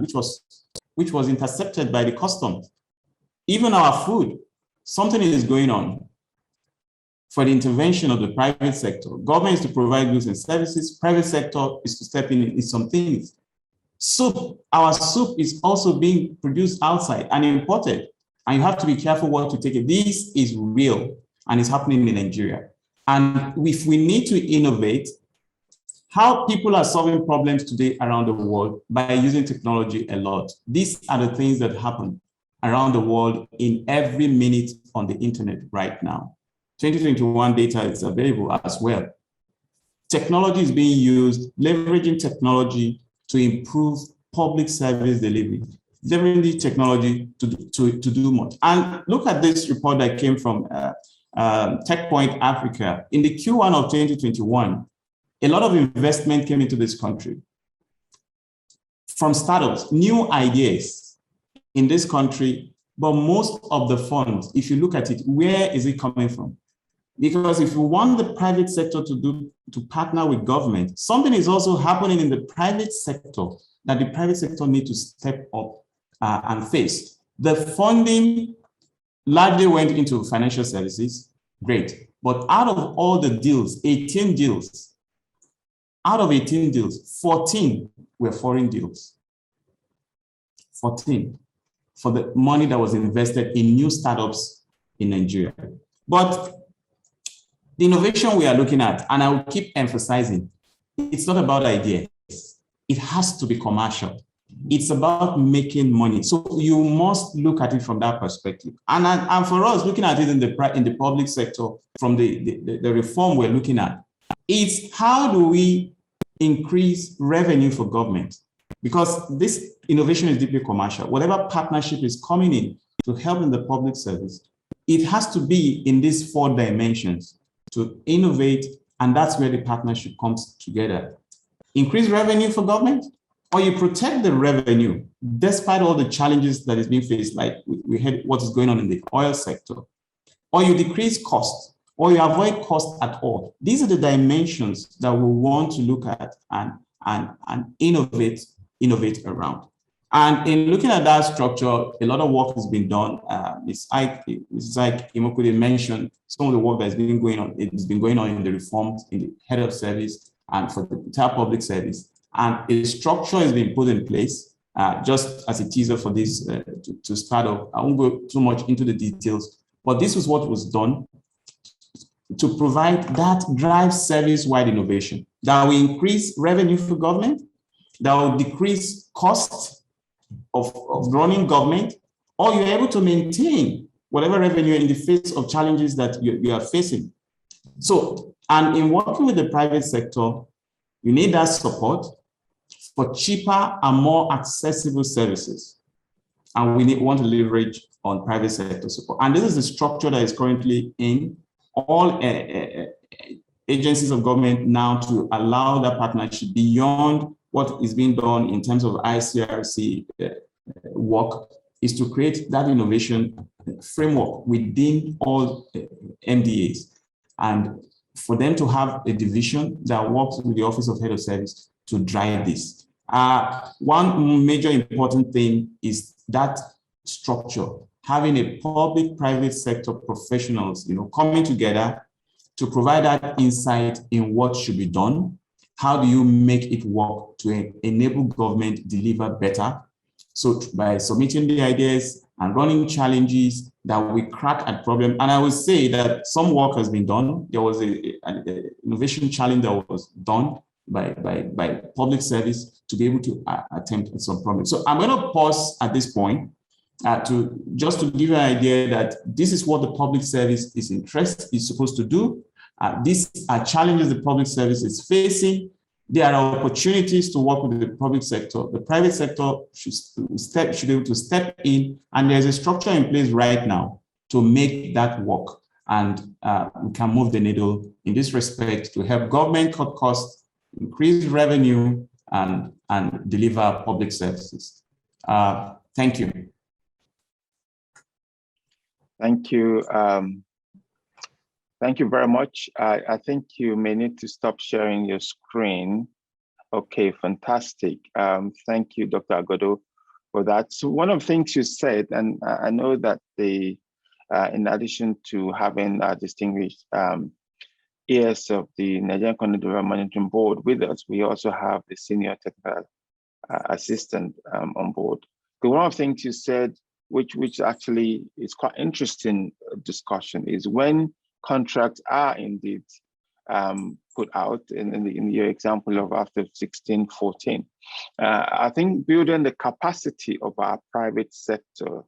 which was intercepted by the customs. Even our food, something is going on. For the intervention of the private sector, government is to provide goods and services, private sector is to step in some things. Soup, our soup is also being produced outside and imported, and you have to be careful what to take it. This is real and it's happening in Nigeria. And if we need to innovate, how people are solving problems today around the world by using technology a lot. These are the things that happen around the world in every minute on the internet right now. 2021 data is available as well. Technology is being used, leveraging technology to improve public service delivery, leveraging technology to do much. And look at this report that came from TechPoint Africa. In the Q1 of 2021, a lot of investment came into this country from startups, new ideas in this country, but most of the funds, if you look at it, where is it coming from? Because if you want the private sector to partner with government, something is also happening in the private sector that the private sector need to step up and face. The funding largely went into financial services, great. But out of all the deals, 18 deals, out of 18 deals, 14 were foreign deals. 14 for the money that was invested in new startups in Nigeria. But the innovation we are looking at, and I will keep emphasizing, it's not about ideas. It has to be commercial. It's about making money. So you must look at it from that perspective. And for us, looking at it in the public sector, from the reform we're looking at, it's how do we increase revenue for government? Because this innovation is deeply commercial. Whatever partnership is coming in to help in the public service, it has to be in these 4 dimensions to innovate, and that's where the partnership comes together. Increase revenue for government, or you protect the revenue despite all the challenges that is being faced, like we had what is going on in the oil sector, or you decrease costs, or you avoid costs at all. These are the dimensions that we want to look at and innovate around. And in looking at that structure, a lot of work has been done. It's like Imokudi mentioned, some of the work that's been going on, it's been going on in the reforms in the head of service and for the entire public service. And a structure has been put in place, just as a teaser for this to start off. I won't go too much into the details, but this is what was done to provide that drive service-wide innovation. that will increase revenue for government, that will decrease cost of running government, or you're able to maintain whatever revenue in the face of challenges that you are facing. So, and in working with the private sector, you need that support for cheaper and more accessible services. And we want to leverage on private sector support. And this is the structure that is currently in all agencies of government now, to allow that partnership beyond what is being done in terms of ICRC work, is to create that innovation framework within all MDAs, and for them to have a division that works with the Office of Head of Service to drive this. One major important thing is that structure, having a public-private sector professionals, coming together to provide that insight in what should be done. How do you make it work to enable government deliver better? So by submitting the ideas and running challenges that we crack at problem. And I would say that some work has been done. There was an innovation challenge that was done by public service to be able to attempt some problems. So I'm going to pause at this point to give you an idea that this is what the public service is supposed to do. These are challenges the public service is facing. There are opportunities to work with the public sector. The private sector should be able to step in, and there's a structure in place right now to make that work. And we can move the needle in this respect to help government cut costs, increase revenue, and deliver public services. Thank you. Thank you. Thank you very much. I think you may need to stop sharing your screen. Okay, fantastic. Thank you, Dr. Agodo, for that. So one of the things you said, and I know that in addition to having distinguished ears of the Nigerian Economic Development Monitoring Board with us, we also have the senior technical assistant on board. So one of the things you said, which actually is quite interesting discussion, is when contracts are indeed put out in your example of after 1614. I think building the capacity of our private sector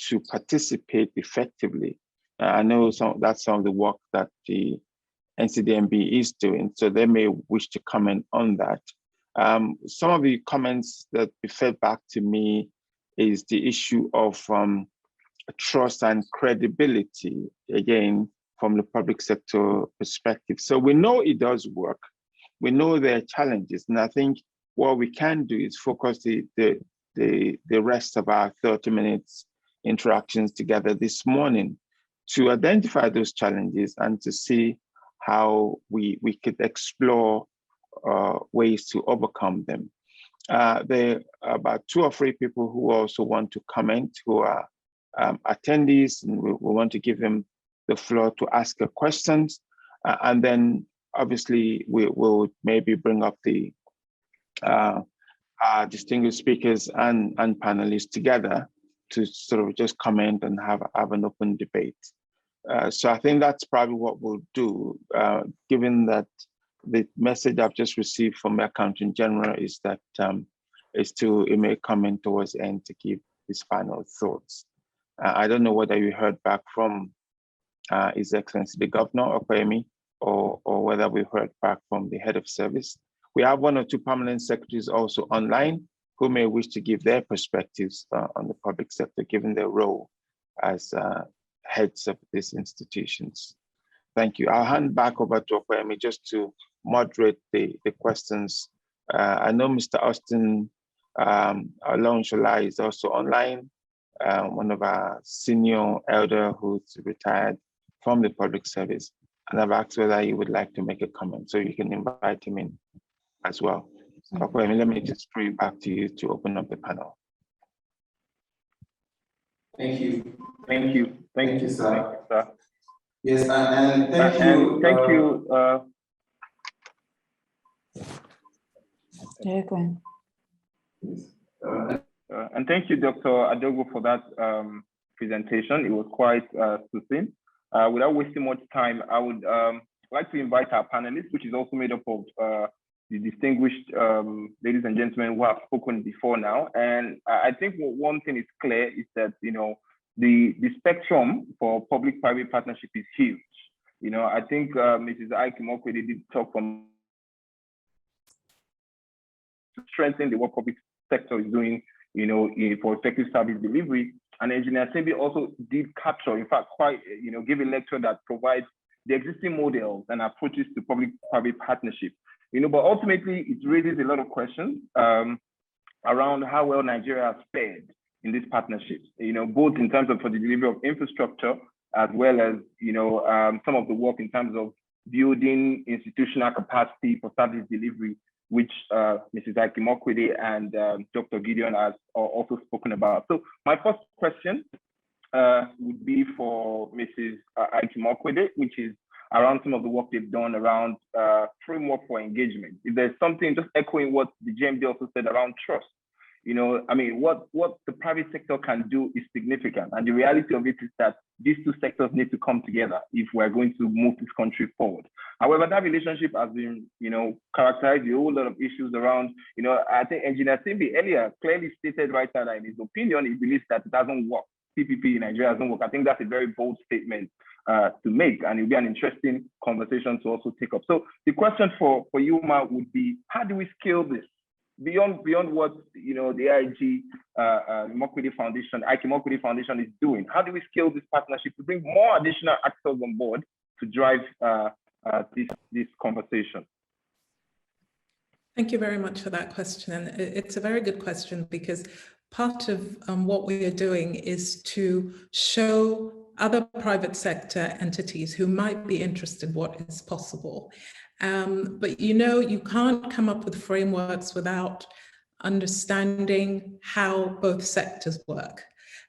to participate effectively. I know that's some of the work that the NCDMB is doing, so they may wish to comment on that. Some of the comments that be fed back to me is the issue of trust and credibility, again, from the public sector perspective. So we know it does work. We know there are challenges. And I think what we can do is focus the rest of our 30 minutes interactions together this morning to identify those challenges and to see how we could explore ways to overcome them. There are about 2 or 3 people who also want to comment, who are attendees, and we want to give them the floor to ask their questions. And then obviously we will maybe bring up the distinguished speakers and panelists together to sort of just comment and have an open debate. So I think that's probably what we'll do, given that the message I've just received from the Accountant General is that he may comment towards the end to give his final thoughts. I don't know whether you heard back from His Excellency the Governor Okoyemi, or whether we heard back from the Head of Service. We have 1 or 2 permanent secretaries also online who may wish to give their perspectives on the public sector, given their role as heads of these institutions. Thank you. I'll hand back over to Okoyemi just to moderate the questions. I know Mr. Austin Alongshola is also online, one of our senior elder who's retired from the public service. And I've asked whether he would like to make a comment, so you can invite him in as well. Okay, let me just throw it back to you to open up the panel. Thank you. Thank you. Thank you, sir. Thank you, sir. Yes, and thank you. Thank you. And thank you, Dr. Adogo, for that presentation. It was quite succinct. Without wasting much time, I would like to invite our panelists, which is also made up of the distinguished ladies and gentlemen who have spoken before now. And I think one thing is clear is that, you know, the spectrum for public-private partnership is huge. You know, I think Mrs. Aiki-Mokwede did talk from to strengthen the work public sector is doing, you know, for effective service delivery. And Engineer Simbi also did capture, in fact, quite, you know, give a lecture that provides the existing models and approaches to public-private partnership. You know, but ultimately it raises a lot of questions around how well Nigeria has fared in this partnership, you know, both in terms of for the delivery of infrastructure, as well as, you know, some of the work in terms of building institutional capacity for service delivery, which Mrs. Aiki-Mokwede and Dr. Gideon has also spoken about. So my first question would be for Mrs. Aiki-Mokwede, which is around some of the work they've done around framework for engagement. If there's something, just echoing what the GMD also said around trust, you know, I mean, what the private sector can do is significant. And the reality of it is that these two sectors need to come together if we're going to move this country forward. However, that relationship has been, you know, characterized with a whole lot of issues around, you know, I think Engineer Simbi earlier clearly stated right now that in his opinion, he believes that it doesn't work. PPP in Nigeria doesn't work. I think that's a very bold statement to make, and it'll be an interesting conversation to also take up. So the question for you, Ma, would be, how do we scale this beyond what, you know, the AIG Mokwede Foundation, Aiki-Mokwede Foundation is doing? How do we scale this partnership to bring more additional actors on board to drive this conversation? Thank you very much for that question. And it's a very good question, because part of what we are doing is to show other private sector entities who might be interested what is possible. But you know, you can't come up with frameworks without understanding how both sectors work.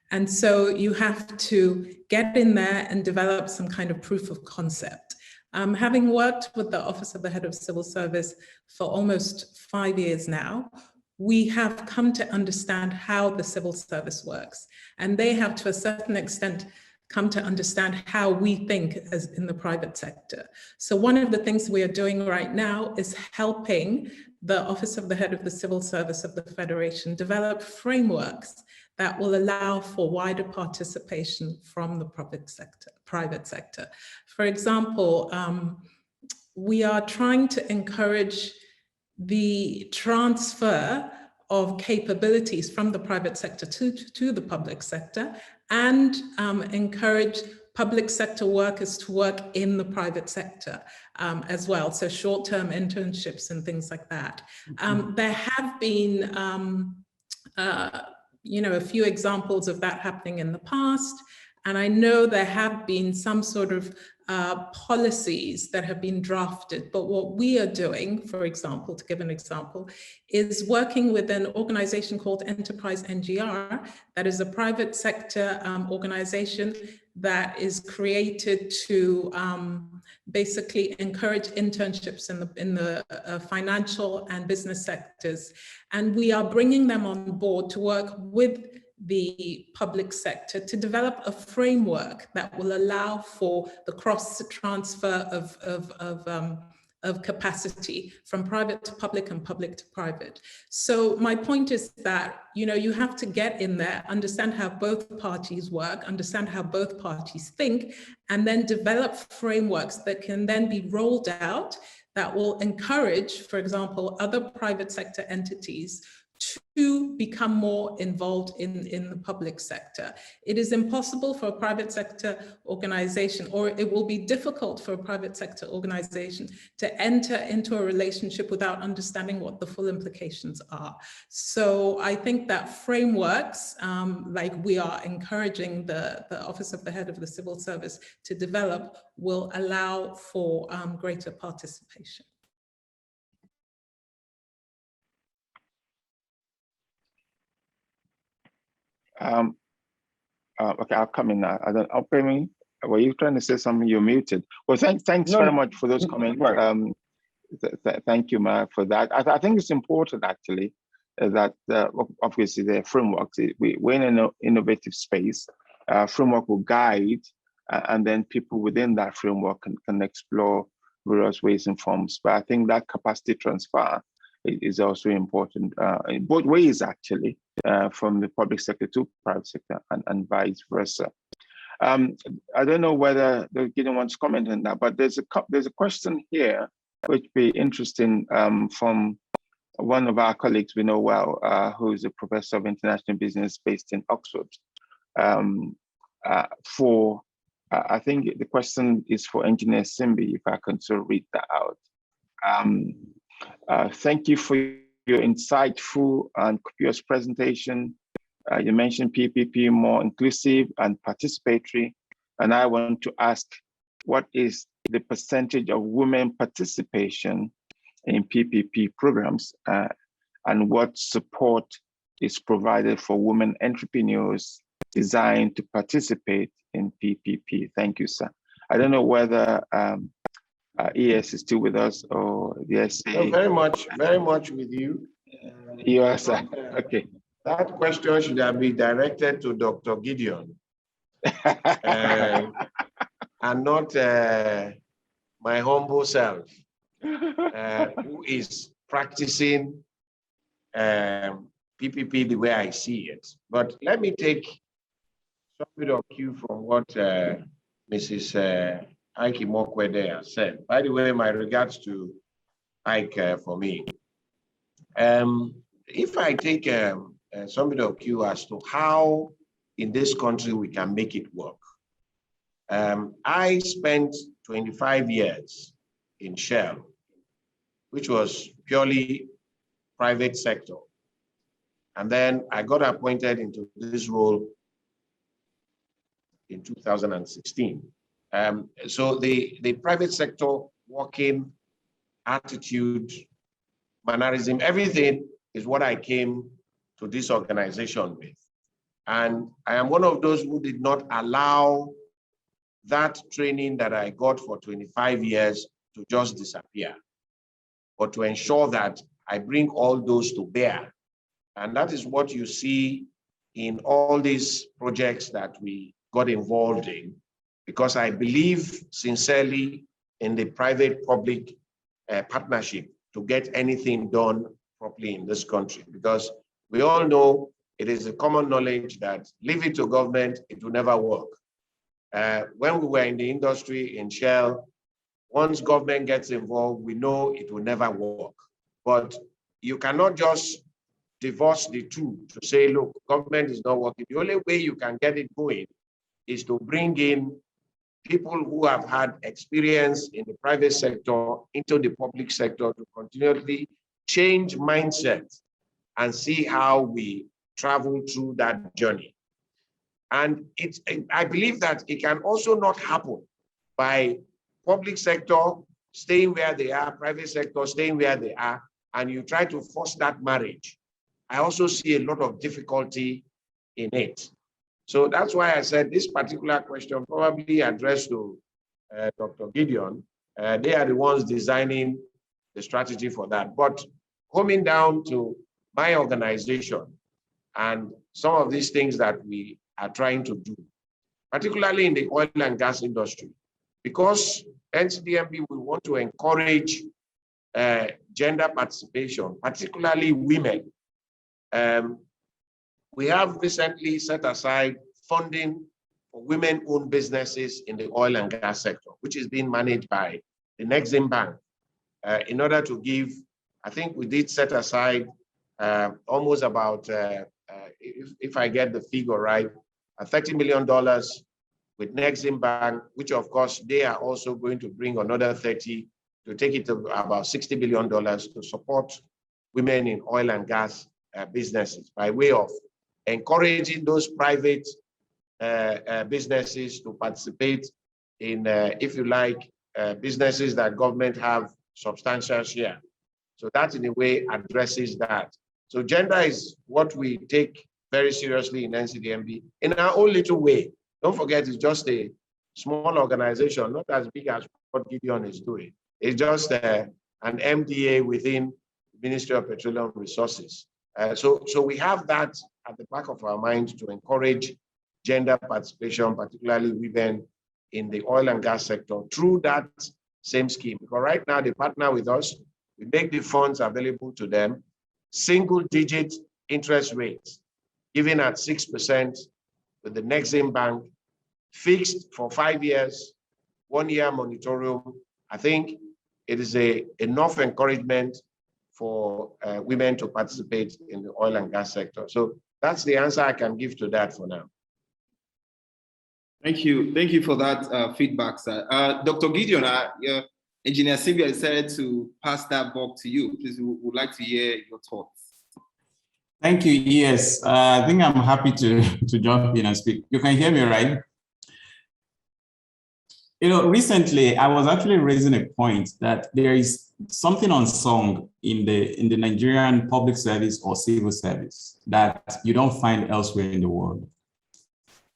And so you have to get in there and develop some kind of proof of concept. Having worked with the Office of the Head of Civil Service for almost 5 years now, we have come to understand how the civil service works. And they have, to a certain extent, come to understand how we think as in the private sector. So one of the things we are doing right now is helping the Office of the Head of the Civil Service of the Federation develop frameworks that will allow for wider participation from the private sector. For example, we are trying to encourage the transfer of capabilities from the private sector to the public sector, and encourage public sector workers to work in the private sector as well. So short-term internships and things like that. There have been you know, a few examples of that happening in the past. And I know there have been some sort of policies that have been drafted, but what we are doing, for example, to give an example, is working with an organization called Enterprise NGR, that is a private sector organization that is created to basically encourage internships in the financial and business sectors. And we are bringing them on board to work with the public sector to develop a framework that will allow for the cross transfer of capacity from private to public and public to private. So my point is that, you know, you have to get in there, understand how both parties work, understand how both parties think, and then develop frameworks that can then be rolled out that will encourage, for example, other private sector entities to become more involved in the public sector. It is impossible for a private sector organization, or it will be difficult for a private sector organization to enter into a relationship without understanding what the full implications are. So I think that frameworks, like we are encouraging the Office of the Head of the Civil Service to develop, will allow for greater participation. Okay, I'll come in now. Opemi, were you trying to say something? You're muted. Well, thanks very much for those comments. Right. Thank you, Ma, for that. I think it's important, actually, that obviously the frameworks, we're in an innovative space. Framework will guide, and then people within that framework can explore various ways and forms. But I think that capacity transfer is also important in both ways, actually, from the public sector to private sector and vice versa. I don't know whether Gideon wants to comment on that, but there's a question here which would be interesting from one of our colleagues we know well, who is a professor of international business based in Oxford. I think the question is for Engineer Simbi, if I can sort of read that out. Thank you for your insightful and copious presentation. You mentioned PPP more inclusive and participatory, and I want to ask, what is the percentage of women participation in PPP programs, and what support is provided for women entrepreneurs designed to participate in PPP? Thank you, sir. I don't know whether ES is still with us or the SA. No, very much with you. You are, sir. Okay. That question should have been directed to Dr. Gideon and not my humble self, who is practicing PPP the way I see it. But let me take some bit of cue from what Mrs. Ike Mokwede has said. By the way, my regards to Ike for me. If I take some bit of cue as to how in this country we can make it work. I spent 25 years in Shell, which was purely private sector. And then I got appointed into this role in 2016. So the private sector working attitude, mannerism, everything is what I came to this organization with. And I am one of those who did not allow that training that I got for 25 years to just disappear, but to ensure that I bring all those to bear. And that is what you see in all these projects that we got involved in, because I believe sincerely in the private-public partnership to get anything done properly in this country, because we all know it is a common knowledge that leave it to government, it will never work. When we were in the industry in Shell, once government gets involved, we know it will never work. But you cannot just divorce the two to say, look, government is not working. The only way you can get it going is to bring in people who have had experience in the private sector into the public sector to continually change mindsets and see how we travel through that journey. And I believe that it can also not happen by public sector staying where they are, private sector staying where they are, and you try to force that marriage. I also see a lot of difficulty in it. So that's why I said this particular question probably addressed to Dr. Gideon. They are the ones designing the strategy for that. But coming down to my organization and some of these things that we are trying to do, particularly in the oil and gas industry, because NCDMB, we want to encourage gender participation, particularly women. We have recently set aside funding for women-owned businesses in the oil and gas sector, which is being managed by the Exim Bank, in order to give, I think we did set aside almost about, if I get the figure right, $30 million with Exim Bank, which of course they are also going to bring another 30 to take it to about $60 billion to support women in oil and gas businesses by way of encouraging those private businesses to participate in, if you like, businesses that government have substantial share. So that in a way addresses that. So gender is what we take very seriously in NCDMB in our own little way. Don't forget, it's just a small organization, not as big as what Gideon is doing. It's just an MDA within the Ministry of Petroleum Resources. So we have that at the back of our mind to encourage gender participation, particularly women in the oil and gas sector, through that same scheme. Because right now they partner with us, we make the funds available to them, single-digit interest rates, given at 6% with the Nexim Bank, fixed for 5 years, 1 year moratorium. I think it is enough encouragement for women to participate in the oil and gas sector. So that's the answer I can give to that for now. Thank you for that feedback, sir. Dr. Gideon, Engineer Sylvia decided to pass that back to you. Please, we would like to hear your thoughts. Thank you. Yes, I think I'm happy to jump in and speak. You can hear me, right? Recently I was actually raising a point that there is something unsung in the Nigerian public service or civil service that you don't find elsewhere in the world.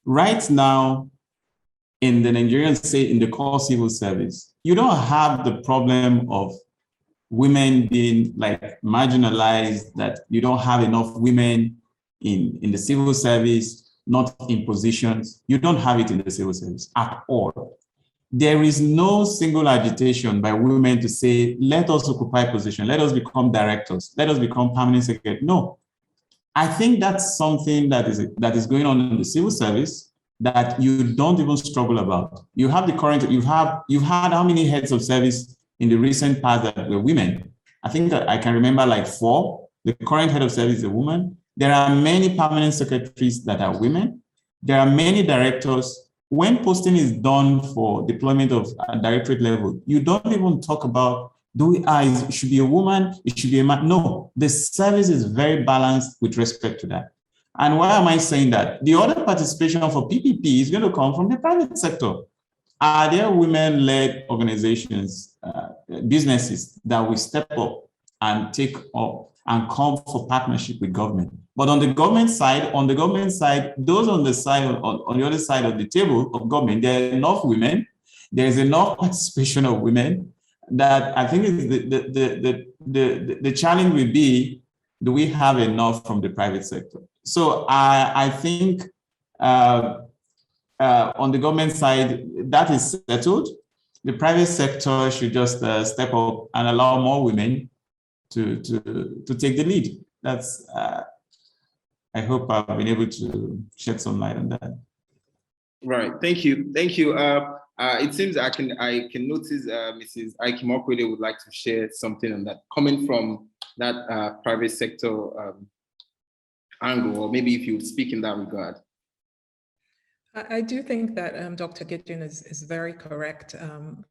Right now, in the Nigerian state, in the core civil service, you don't have the problem of women being like marginalized, that you don't have enough women in the civil service, not in positions. You don't have it in the civil service at all. There is no single agitation by women to say, let us occupy position, let us become directors, let us become permanent secretary. No, I think that's something that is going on in the civil service that you don't even struggle about. You have the current, you've had how many heads of service in the recent past that were women? I think that I can remember like 4. The current head of service is a woman. There are many permanent secretaries that are women. There are many directors. When posting is done for deployment of a directorate level, you don't even talk about, it should be a woman, it should be a man. No, the service is very balanced with respect to that. And why am I saying that? The other participation for PPP is going to come from the private sector. Are there women-led organizations, businesses that will step up and take up and come for partnership with government? But on the government side, those on the other side of the table of government, there are enough women, there is enough participation of women that I think the challenge will be, do we have enough from the private sector? So I think on the government side, that is settled. The private sector should just step up and allow more women to take the lead. That's I hope I've been able to shed some light on that. Right. Thank you. It seems I can notice Mrs. Aiki Mokwede would like to share something on that, coming from that private sector angle, or maybe if you would speak in that regard. I do think that Dr. Gideon is very correct.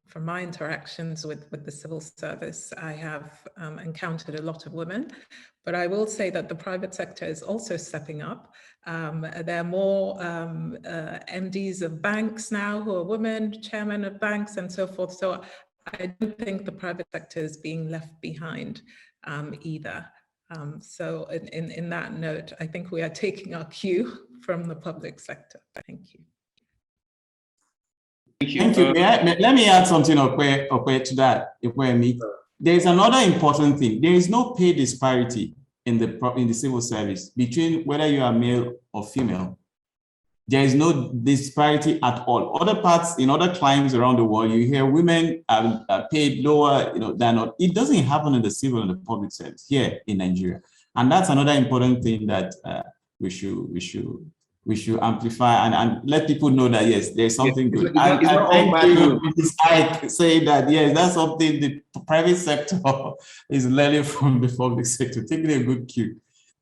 From my interactions with the civil service, I have encountered a lot of women, but I will say that the private sector is also stepping up. There are more MDs of banks now who are women, chairmen of banks and so forth. So I don't think the private sector is being left behind either. So in that note, I think we are taking our cue from the public sector. Thank you. Thank you. Let me add something to that. There is another important thing. There is no pay disparity in the civil service between whether you are male or female. There is no disparity at all. Other parts, in other climes around the world, you hear women are paid lower, than not. It doesn't happen in the civil and the public service here in Nigeria, and that's another important thing that we should amplify and let people know that yes, there's something good. I thank you, Mrs. Ike, saying that yes, that's something the private sector is learning from the public sector, taking a good cue.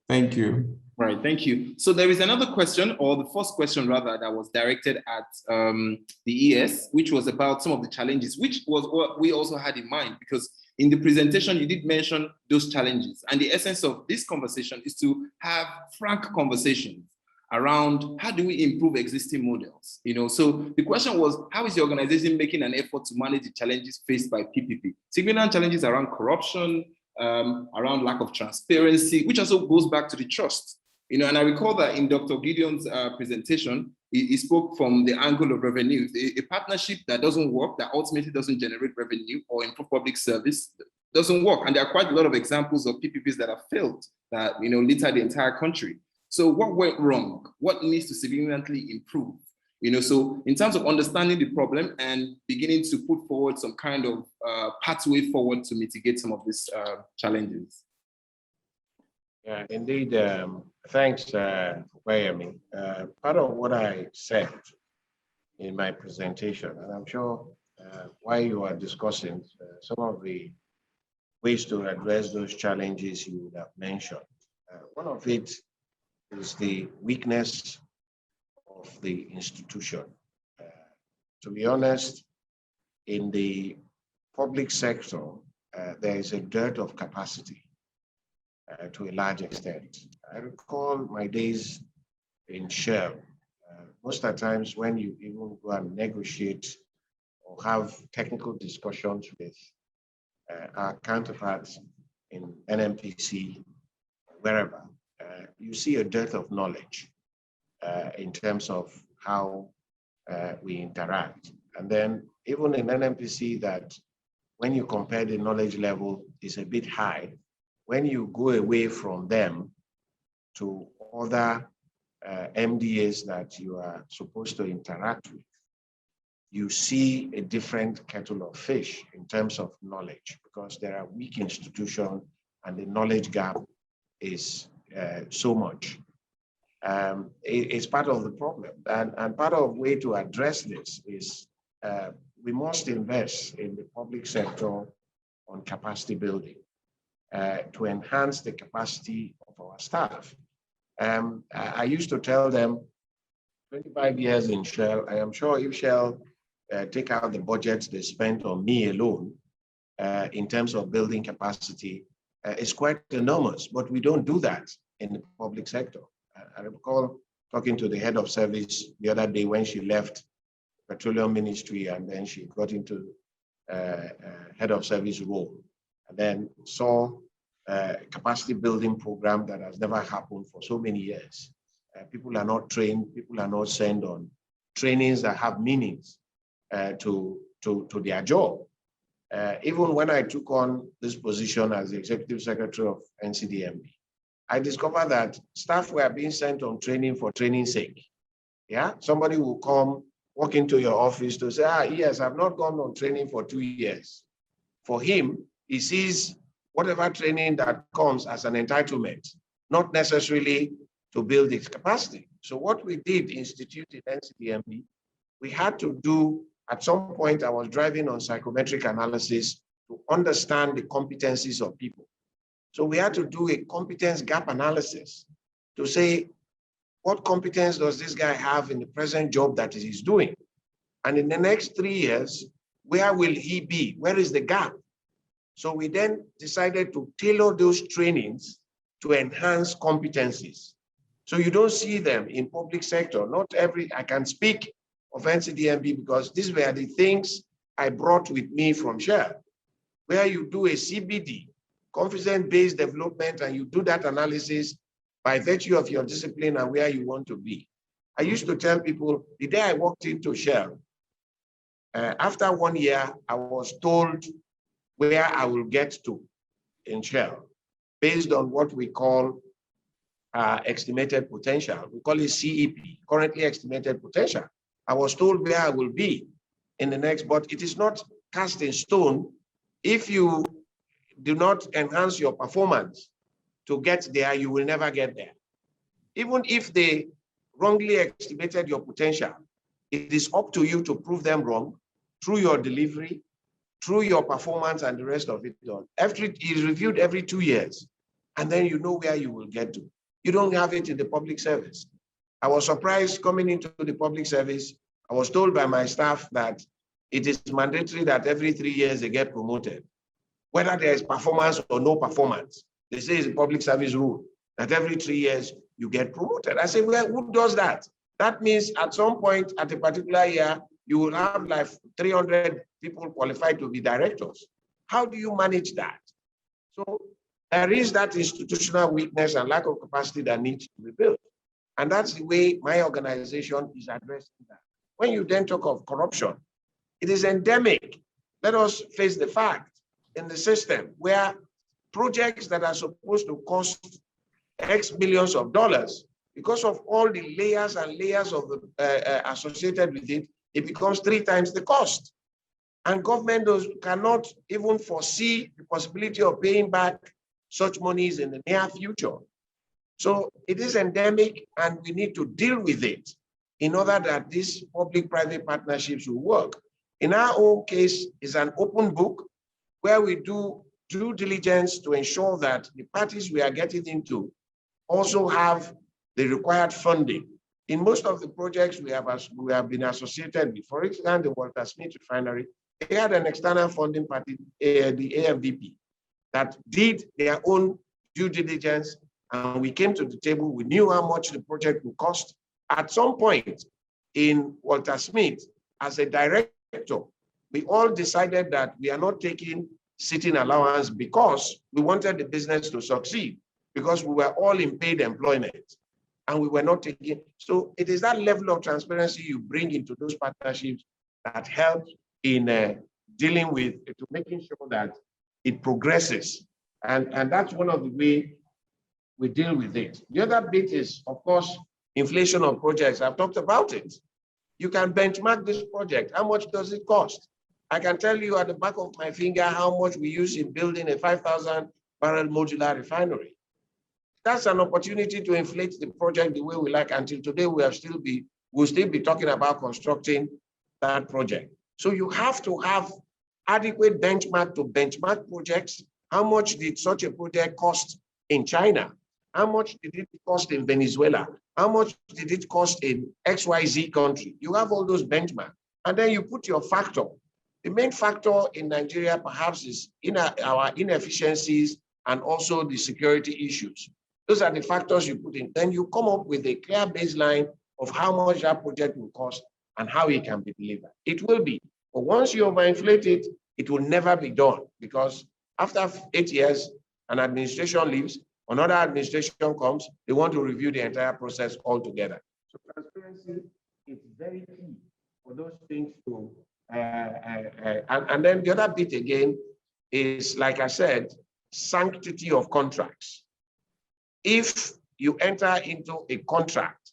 Thank you. Right, thank you. So there is another question, or the first question rather, that was directed at the ES, which was about some of the challenges, which was what we also had in mind, because in the presentation, you did mention those challenges. And the essence of this conversation is to have frank conversations around how do we improve existing models. So the question was, how is the organization making an effort to manage the challenges faced by PPP? Significant challenges around corruption, around lack of transparency, which also goes back to the trust. And I recall that in Dr. Gideon's presentation, he spoke from the angle of revenue. A partnership that doesn't work, that ultimately doesn't generate revenue or improve public service, doesn't work. And there are quite a lot of examples of PPPs that have failed, that litter the entire country. So what went wrong? What needs to significantly improve? So in terms of understanding the problem and beginning to put forward some kind of pathway forward to mitigate some of these challenges. Yeah, indeed. Thanks, Bayami. Part of what I said in my presentation, and I'm sure while you are discussing some of the ways to address those challenges you would have mentioned. One of it is the weakness of the institution. To be honest, in the public sector, there is a dearth of capacity to a large extent. I recall my days in Shell. Most of the times when you even go and negotiate or have technical discussions with our counterparts in NMPC, wherever, you see a dearth of knowledge in terms of how we interact. And then even in NMPC, that when you compare the knowledge level is a bit high, when you go away from them to other MDAs that you are supposed to interact with, you see a different kettle of fish in terms of knowledge, because there are weak institutions and the knowledge gap is so much. It's part of the problem. And part of the way to address this is we must invest in the public sector on capacity building to enhance the capacity of our staff. I used to tell them, 25 years in Shell, I am sure if Shell take out the budget they spent on me alone in terms of building capacity, it's quite enormous, but we don't do that in the public sector. I recall talking to the head of service the other day when she left Petroleum Ministry and then she got into head of service role, and then saw a capacity building program that has never happened for so many years. People are not trained, people are not sent on trainings that have meanings to their job. Even when I took on this position as the executive secretary of NCDMB, I discovered that staff were being sent on training for training's sake. Yeah, somebody will come, walk into your office to say, yes, I've not gone on training for 2 years. For him, he sees whatever training that comes as an entitlement, not necessarily to build its capacity. So what we did institute in NCDMB, we had to do, at some point I was driving on psychometric analysis to understand the competencies of people. So we had to do a competence gap analysis to say, what competence does this guy have in the present job that he's doing? And in the next 3 years, where will he be? Where is the gap? So we then decided to tailor those trainings to enhance competencies. So you don't see them in public sector. Not every, I can speak of NCDMB because these were the things I brought with me from Shell, where you do a CBD, confidence-based development, and you do that analysis by virtue of your discipline and where you want to be. I used to tell people, the day I walked into Shell, after 1 year, I was told where I will get to in Shell, based on what we call estimated potential. We call it CEP, currently estimated potential. I was told where I will be in the next, but it is not cast in stone. If you do not enhance your performance to get there, you will never get there. Even if they wrongly estimated your potential, it is up to you to prove them wrong through your delivery, through your performance and the rest of it all. It is reviewed every 2 years, and then you know where you will get to. You don't have it in the public service. I was surprised coming into the public service. I was told by my staff that it is mandatory that every 3 years they get promoted, whether there is performance or no performance. They say it's a public service rule that every 3 years you get promoted. I say, well, who does that? That means at some point at a particular year, you will have like 300 people qualified to be directors. How do you manage that? So there is that institutional weakness and lack of capacity that needs to be built. And that's the way my organization is addressing that. When you then talk of corruption, it is endemic. Let us face the fact in the system where projects that are supposed to cost X billions of dollars Because of all the layers and layers of the associated with it, it becomes 3 times the cost. And government cannot even foresee the possibility of paying back such monies in the near future. So it is endemic, and we need to deal with it in order that these public-private partnerships will work. In our own case, it's an open book where we do due diligence to ensure that the parties we are getting into also have the required funding. In most of the projects we have been associated with, for example, the Walter Smith Refinery, they had an external funding party, the AFDP, that did their own due diligence, and we came to the table. We knew how much the project would cost. At some point in Walter Smith, as a director, we all decided that we are not taking sitting allowance because we wanted the business to succeed, because we were all in paid employment and we were not taking. So it is that level of transparency you bring into those partnerships that helps in dealing with, to making sure that it progresses. And that's one of the ways we deal with it. The other bit is, of course, inflation of projects. I've talked about it. You can benchmark this project. How much does it cost? I can tell you at the back of my finger how much we use in building a 5,000 barrel modular refinery. That's an opportunity to inflate the project the way we like. Until today, we'll still be talking about constructing that project. So you have to have adequate benchmark to benchmark projects. How much did such a project cost in China? How much did it cost in Venezuela? How much did it cost in XYZ country? You have all those benchmarks, and then you put your factor. The main factor in Nigeria perhaps is our inefficiencies and also the security issues. Those are the factors you put in. Then you come up with a clear baseline of how much that project will cost and how it can be delivered. It will be, but once you overinflate it, it will never be done, because after 8 years, an administration leaves, another administration comes, they want to review the entire process altogether. So transparency is very key for those things to, and then the other bit again is, like I said, sanctity of contracts. If you enter into a contract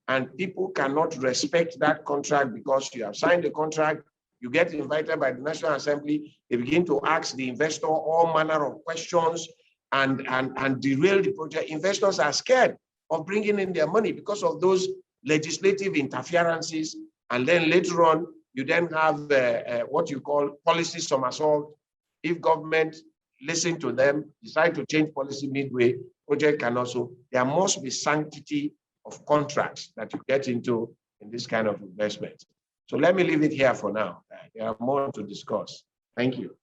and people cannot respect that contract because you have signed the contract, you get invited by the National Assembly, they begin to ask the investor all manner of questions and derail the project. Investors are scared of bringing in their money because of those legislative interferences. And then later on, you then have what you call policy somersault. If government listen to them, decide to change policy midway, project can also, there must be sanctity of contracts that you get into in this kind of investment. So let me leave it here for now. There are more to discuss. Thank you.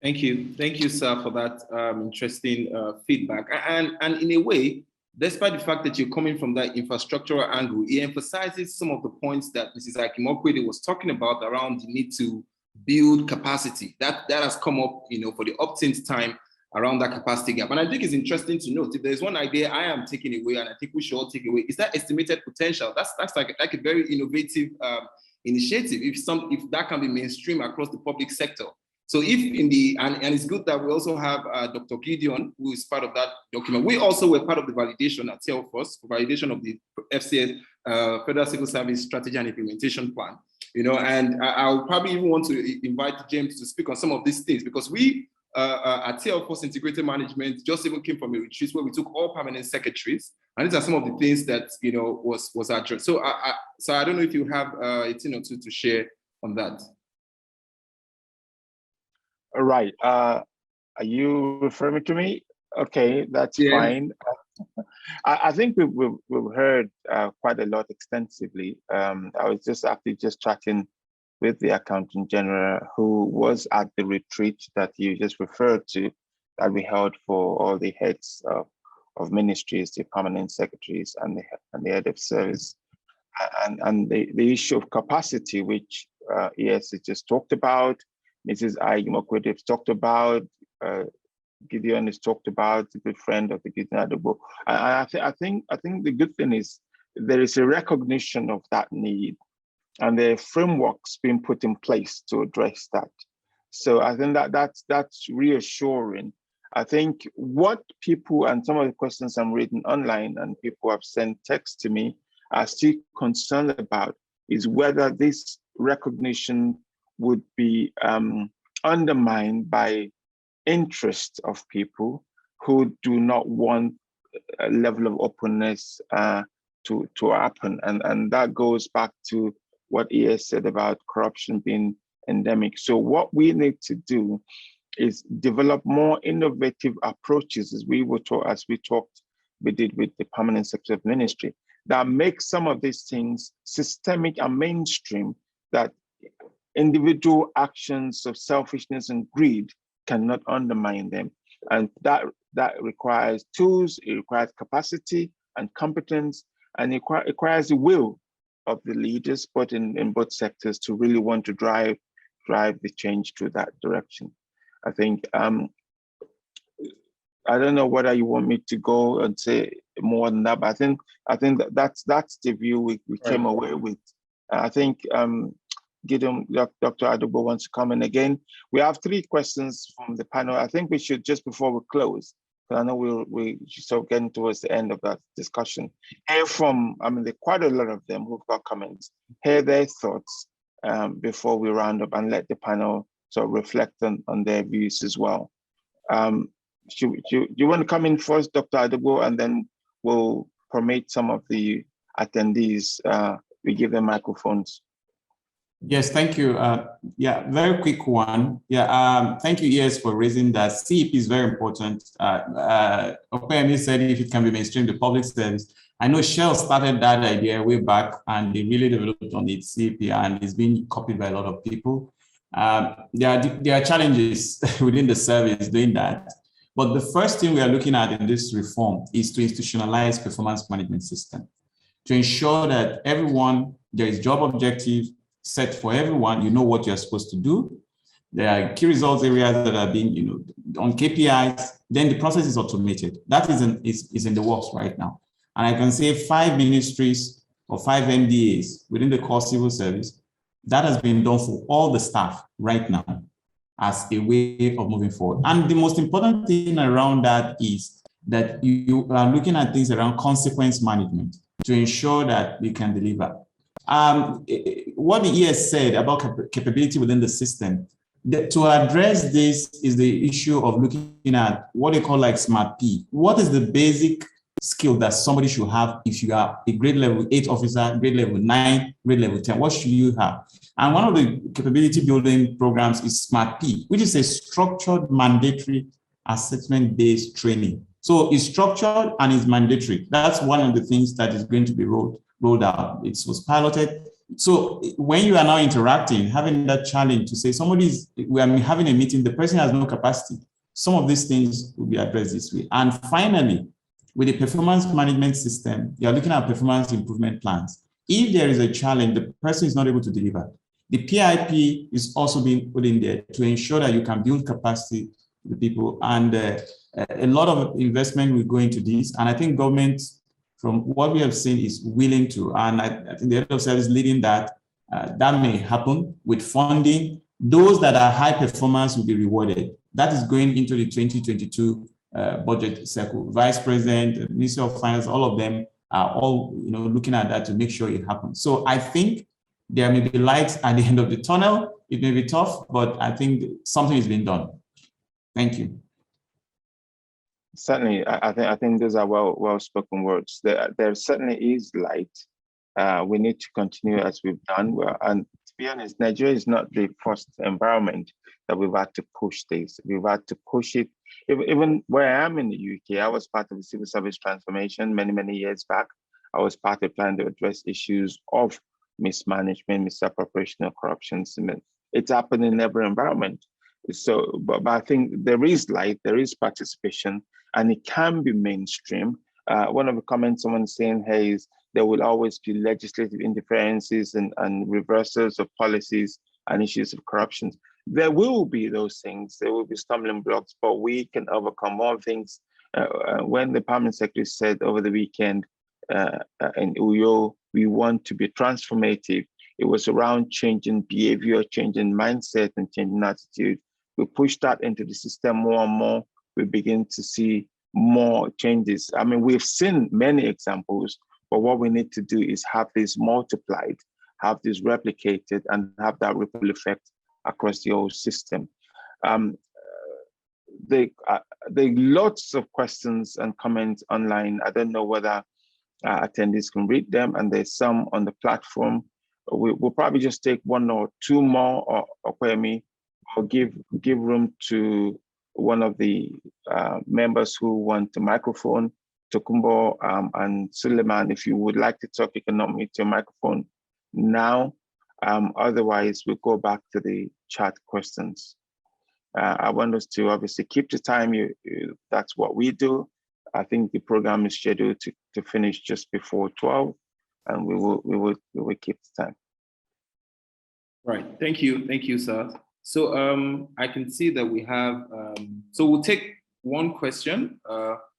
Thank you, sir, for that interesting feedback. And in a way, despite the fact that you're coming from that infrastructural angle, it emphasizes some of the points that Mrs. Akimokwede was talking about around the need to build capacity. That has come up, for the opt-in time around that capacity gap. And I think it's interesting to note, if there's one idea I am taking away, and I think we should all take away, is that estimated potential. That's like a very innovative initiative, if that can be mainstream across the public sector. So if and it's good that we also have Dr. Gideon, who is part of that document. We also were part of the validation at TLFOS, for validation of the FCS, Federal Civil Service Strategy and Implementation Plan. And I'll probably even want to invite James to speak on some of these things, because we at TLFOS Integrated Management just even came from a retreat where we took all permanent secretaries, and these are some of the things that was addressed. So I don't know if you have a thing or two to share on that. All right. Are you referring to me? Okay, that's fine. I think we've heard quite a lot extensively. I was just actually chatting with the Accountant General, who was at the retreat that you just referred to, that we held for all the heads of ministries, the permanent secretaries, and the head of service, and the issue of capacity, which yes, it just talked about. Mrs. Akimokwede has talked about. Gideon has talked about, a good friend of the Gideon Adobo. I think the good thing is there is a recognition of that need, and the frameworks being put in place to address that. So I think that's reassuring. I think what people, and some of the questions I'm reading online and people have sent text to me, are still concerned about is whether this recognition would be undermined by interest of people who do not want a level of openness to happen. And that goes back to what ES said about corruption being endemic. So what we need to do is develop more innovative approaches, as we did with the Permanent Secretary of Ministry, that make some of these things systemic and mainstream, that individual actions of selfishness and greed cannot undermine them. And that requires tools, it requires capacity and competence, and it requires the will of the leaders, but in both sectors, to really want to drive the change to that direction. I think, I don't know whether you want me to go and say more than that, but I think that's the view we came away with. I think Gideon, Dr. Adobo wants to come in again. We have 3 questions from the panel. I think we should, just before we close, because I know we're sort of getting towards the end of that discussion, hear from, there are quite a lot of them who've got comments, hear their thoughts before we round up, and let the panel sort of reflect on their views as well. Do you want to come in first, Dr. Adobo, and then we'll permit some of the attendees, we give them microphones. Yes, thank you. Yeah, very quick one. Yeah, thank you, ES, for raising that. CEP is very important. Opeyemi said if it can be mainstream, the public service. I know Shell started that idea way back, and they really developed on its CEP, and it's been copied by a lot of people. There are challenges within the service doing that. But the first thing we are looking at in this reform is to institutionalize performance management system, to ensure that everyone, there is job objective set for everyone, you know what you're supposed to do. There are key results areas that are being, on KPIs, then the process is automated. That is in the works right now. And I can say 5 ministries or 5 MDAs within the core civil service, that has been done for all the staff right now as a way of moving forward. And the most important thing around that is that you are looking at things around consequence management to ensure that we can deliver. What the ES said about capability within the system, to address this is the issue of looking at what they call like SMART P. What is the basic skill that somebody should have if you are a grade level 8 officer, grade level 9, grade level 10? What should you have? And one of the capability building programs is SMART P, which is a structured mandatory assessment-based training. So it's structured and it's mandatory. That's one of the things that is going to be rolled out. It was piloted. So when you are now interacting, having that challenge to say we are having a meeting, the person has no capacity. Some of these things will be addressed this way. And finally, with the performance management system, you're looking at performance improvement plans. If there is a challenge, the person is not able to deliver. The PIP is also being put in there to ensure that you can build capacity to the people. And a lot of investment will go into this. And I think government, from what we have seen, is willing to. And I think the head of service leading that, that may happen with funding. Those that are high performance will be rewarded. That is going into the 2022 budget cycle. Vice President, Minister of Finance, all of them are all looking at that to make sure it happens. So I think there may be lights at the end of the tunnel. It may be tough, but I think something is being done. Thank you. Certainly, I think those are well-spoken words. There certainly is light. We need to continue as we've done. And to be honest, Nigeria is not the first environment that we've had to push this. We've had to push it. Even where I am in the UK, I was part of the civil service transformation many years back. I was part of trying to address issues of mismanagement, misappropriation, or corruption. It's happened in every environment. So, but I think there is light, there is participation, and it can be mainstream. One of the comments someone saying here is there will always be legislative interferences and reversals of policies and issues of corruption. There will be those things, there will be stumbling blocks, but we can overcome all things. When the Permanent Secretary said over the weekend in Uyo, we want to be transformative, it was around changing behavior, changing mindset, and changing attitude. We push that into the system more and more. we begin to see more changes. I mean, we've seen many examples, but what we need to do is have this multiplied, have this replicated, and have that ripple effect across the whole system. There are lots of questions and comments online. I don't know whether attendees can read them, and there's some on the platform. We'll probably just take one or two more, or give room to one of the members who want the microphone. Tokumbo and Suleiman, if you would like to talk, you can unmute your microphone now. Otherwise, we'll go back to the chat questions. I want us to obviously keep the time. That's what we do. I think the program is scheduled to finish just before 12, and we will keep the time. Right. Thank you, sir. So I can see that we have. So we'll take one question.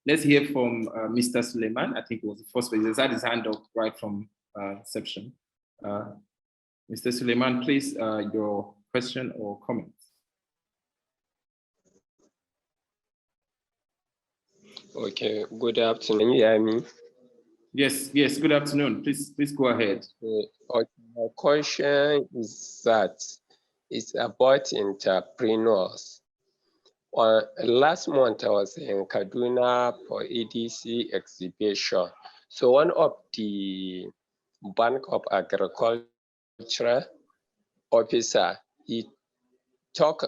Let's hear from Mr. Suleiman. I think it was the first person. He's had his hand up right from inception. Mr. Suleiman, please, your question or comment. Okay, good afternoon. You hear me? Yes, good afternoon. Please go ahead. Okay, my question is that it's about entrepreneurs. Last month I was in Kaduna for EDC exhibition. So one of the Bank of Agriculture officer, you talk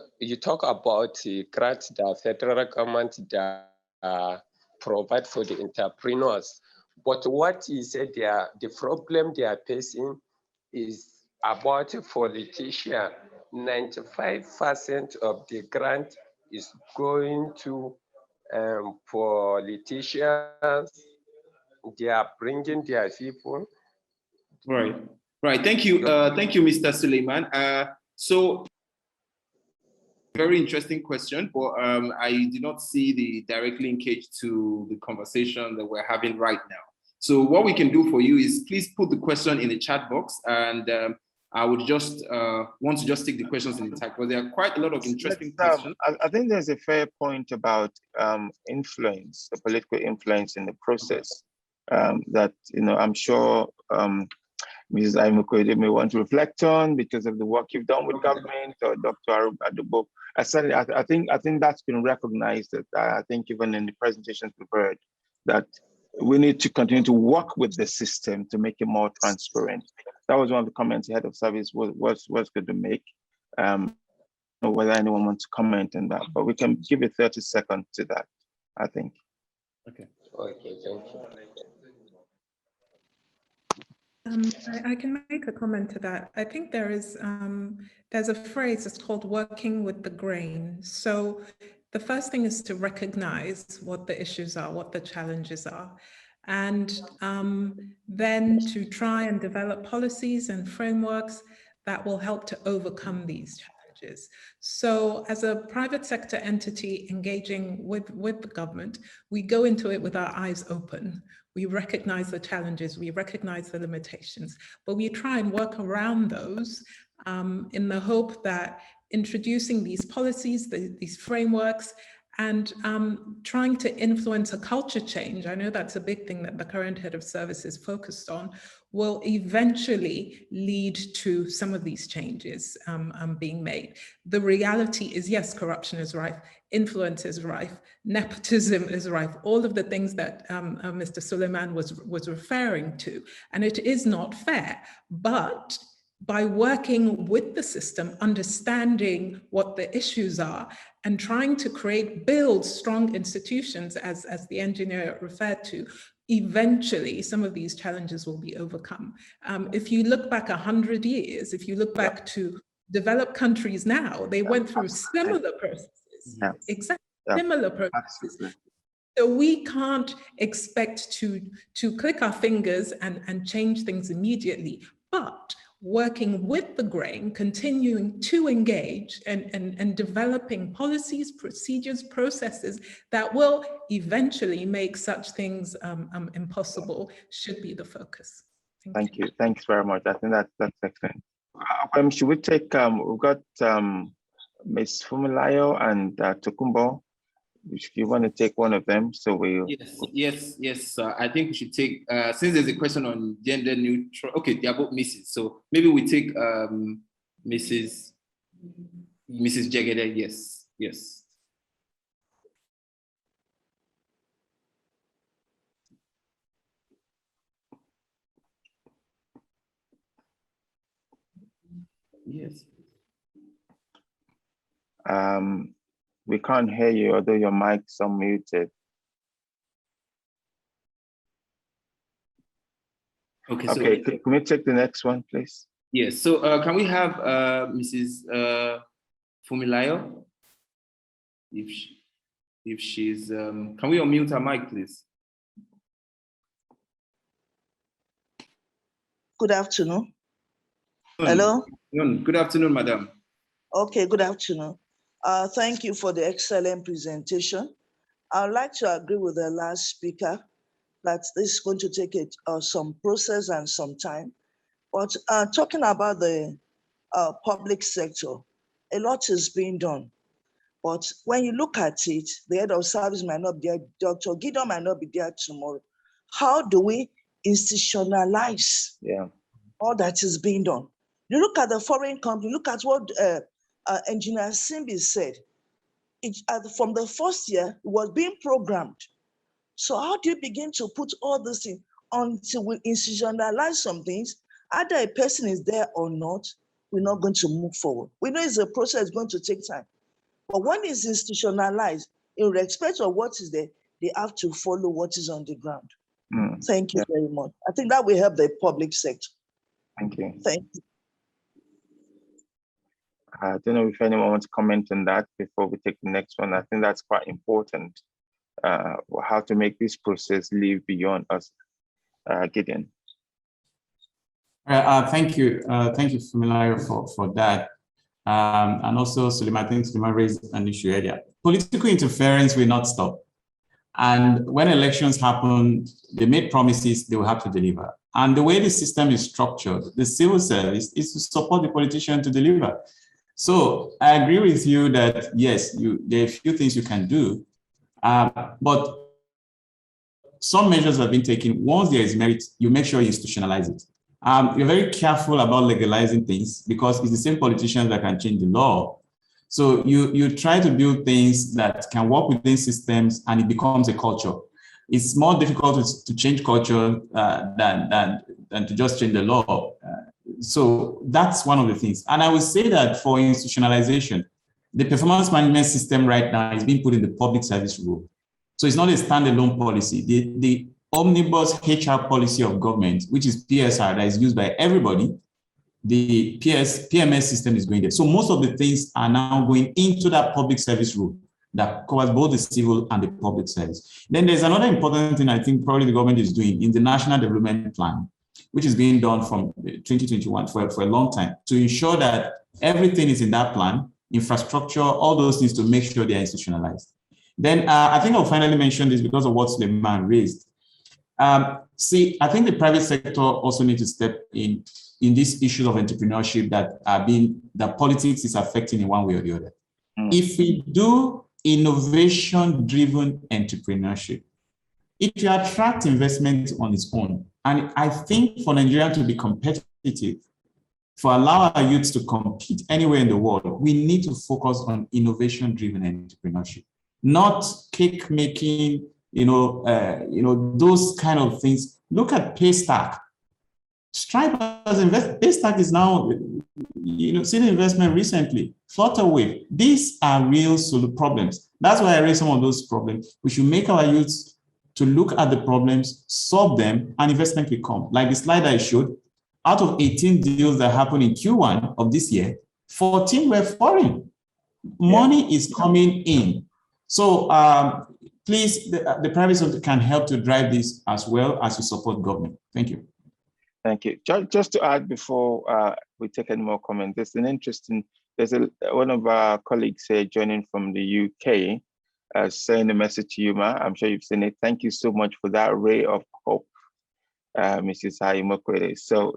about the grants that federal government provide for the entrepreneurs. But what he said the problem they are facing is about politicians. 95% of the grant is going to politicians. They are bringing their people. Right. Thank you, Mr. Suleiman. So, very interesting question, but I did not see the direct linkage to the conversation that we're having right now. So what we can do for you is please put the question in the chat box, and I would just want to just take the questions in the chat, because there are quite a lot of interesting questions. I think there's a fair point about influence, the political influence in the process that, I'm sure Mrs. Aimokoide may want to reflect on because of the work you've done with government, or Dr. Adubo. I think that's been recognized. That I think even in the presentations we've heard, that we need to continue to work with the system to make it more transparent. That was one of the comments the head of service was going to make. I don't know whether anyone wants to comment on that, but we can give it 30 seconds to that, I think. Okay, thank you. I can make a comment to that. I think there's a phrase, it's called working with the grain. So the first thing is to recognize what the issues are, what the challenges are, and then to try and develop policies and frameworks that will help to overcome these challenges. So as a private sector entity engaging with the government, we go into it with our eyes open. We recognize the challenges, we recognize the limitations, but we try and work around those in the hope that introducing these policies, these frameworks, and trying to influence a culture change, I know that's a big thing that the current head of service is focused on, will eventually lead to some of these changes being made. The reality is, yes, corruption is rife, influence is rife, nepotism is rife, all of the things that Mr. Suleiman was referring to, and it is not fair. But by working with the system, understanding what the issues are, and trying to build strong institutions, as the engineer referred to, eventually some of these challenges will be overcome. If you look back 100 years, if you look back to developed countries now, they went through similar processes, exactly similar processes. So we can't expect to click our fingers and change things immediately, but working with the grain, continuing to engage and developing policies, procedures, processes that will eventually make such things impossible should be the focus. Thank you. Thanks very much. I think that's excellent. Should we take, we've got Ms. Fumilayo and Tokumbo. if you want to take one of them, so we'll. Yes. I think we should take, since there's a question on gender neutral, okay, they are both Mrs. So maybe we take Mrs. Jegede, yes. Yes. We can't hear you, although your mic's unmuted. Okay, okay, can we take the next one, please? Yes, so can we have Mrs. Fumilayo? If she's, can we unmute her mic, please? Good afternoon. Hello? Good afternoon, madam. Okay, good afternoon. Thank you for the excellent presentation. I'd like to agree with the last speaker that this is going to take some process and some time. But talking about the public sector, a lot is being done. But when you look at it, the head of service might not be there, Dr. Gideon might not be there tomorrow. How do we institutionalize all that is being done? You look at the foreign company, look at what Engineer Simbi said. From the first year, it was being programmed. So how do you begin to put all this in until we institutionalize some things? Either a person is there or not, we're not going to move forward. We know it's a process going to take time. But when it's institutionalized, in respect of what is there, they have to follow what is on the ground. Thank you very much. I think that will help the public sector. Thank you. Thank you. I don't know if anyone wants to comment on that before we take the next one. I think that's quite important, how to make this process live beyond us. Gideon. Thank you, Fumilayo, for that. And also, Suleiman, I think Suleiman raised an issue earlier. Political interference will not stop. And when elections happen, they make promises, they will have to deliver. And the way the system is structured, the civil service is to support the politician to deliver. So I agree with you that, yes, there are a few things you can do, but some measures have been taken. Once there is merit, you make sure you institutionalize it. You're very careful about legalizing things because it's the same politicians that can change the law. So you try to build things that can work within systems and it becomes a culture. It's more difficult to change culture than to just change the law. So that's one of the things. And I would say that for institutionalization, the performance management system right now is being put in the public service rule. So it's not a standalone policy. The omnibus HR policy of government, which is PSR, that is used by everybody, the PMS system is going there. So most of the things are now going into that public service rule that covers both the civil and the public service. Then there's another important thing I think probably the government is doing in the National Development Plan, which is being done from 2021 for a long time to ensure that everything is in that plan, infrastructure, all those things to make sure they are institutionalized. Then I think I'll finally mention this because of what Suleiman raised. See, I think the private sector also needs to step in these issues of entrepreneurship that politics is affecting in one way or the other. If we do innovation-driven entrepreneurship, it will attract investment on its own. And I think for Nigeria to be competitive, for allow our youths to compete anywhere in the world, we need to focus on innovation-driven entrepreneurship, not cake making, those kind of things. Look at Paystack. Stripe has invested. Paystack is now, seen investment recently. Flutterwave. These are real problems. That's why I raise some of those problems. We should make our youths to look at the problems, solve them, and investment will come. Like the slide I showed, out of 18 deals that happened in Q1 of this year, 14 were foreign. Money is coming in. So please, the private sector can help to drive this as well as to support government. Thank you. Thank you. Just to add before we take any more comments, there's one of our colleagues here joining from the UK, sending a message to you, Ma. I'm sure you've seen it. Thank you so much for that ray of hope, Mrs. Haimokwere. So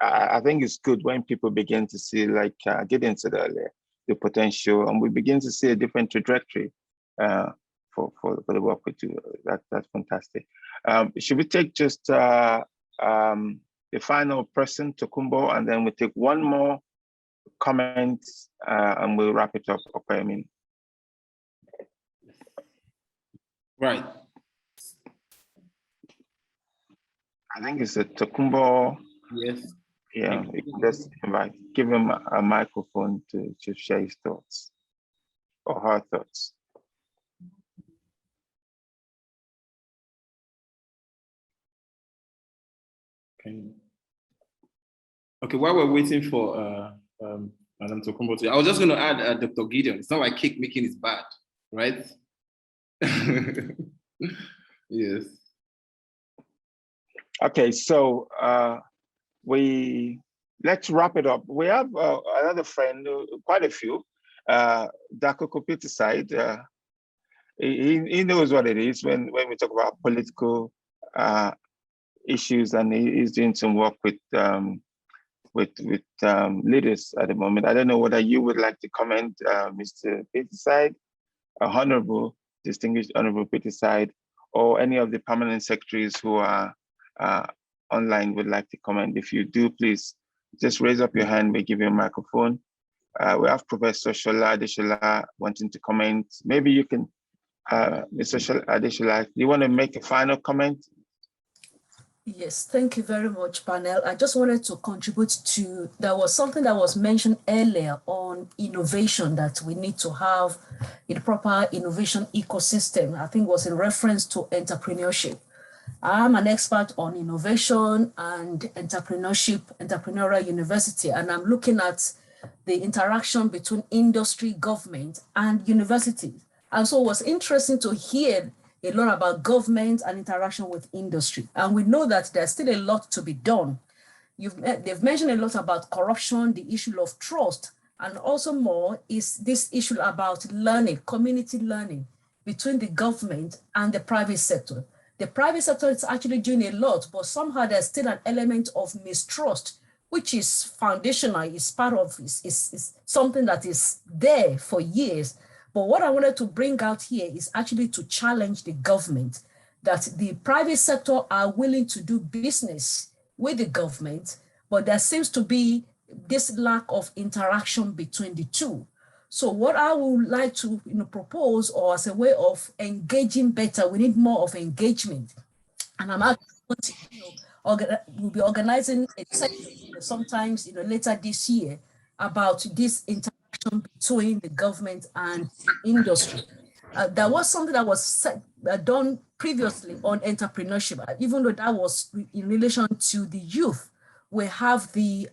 I think it's good when people begin to see, like Gideon said earlier, the potential, and we begin to see a different trajectory for the work we do. That's fantastic. Should we take just the final person, Tokumbo, and then we take one more comment and we'll wrap it up. Okay, I mean. Right. I think it's a Tokumbo. Yes. Yeah, you can just give him a microphone to share his thoughts or her thoughts. Okay, while we're waiting for Madam Tokumbo, I was just going to add Dr. Gideon. It's not like cake making is bad, right? Yes. Okay, so let's wrap it up. We have another friend, quite a few, Dr. Kopiti side. He knows what it is when we talk about political issues, and he's doing some work with leaders at the moment. I don't know whether you would like to comment, Mr. Pittside, Honorable, Distinguished Honorable Pittside, or any of the permanent secretaries who are online would like to comment. If you do, please just raise up your hand. We give you a microphone. We have Professor Shola Adeshola wanting to comment. Maybe you can, Mr. Adeshola, do you want to make a final comment? Yes, thank you very much, panel. I just wanted to contribute to, there was something that was mentioned earlier on innovation, that we need to have a proper innovation ecosystem. I think it was in reference to entrepreneurship. I'm an expert on innovation and entrepreneurship, entrepreneurial university, and I'm looking at the interaction between industry, government, and universities. And so it was interesting to hear a lot about government and interaction with industry. And we know that there's still a lot to be done. They've mentioned a lot about corruption, the issue of trust, and also more is this issue about learning, community learning between the government and the private sector. The private sector is actually doing a lot, but somehow there's still an element of mistrust, which is foundational, is part of, is something that is there for years. But what I wanted to bring out here is actually to challenge the government, that the private sector are willing to do business with the government, but there seems to be this lack of interaction between the two. So what I would like to propose, or as a way of engaging better, we need more of engagement. And I'm actually, we'll be organizing a session sometimes later this year about this interaction between the government and industry. There was something that was done previously on entrepreneurship, even though that was in relation to the youth. We have the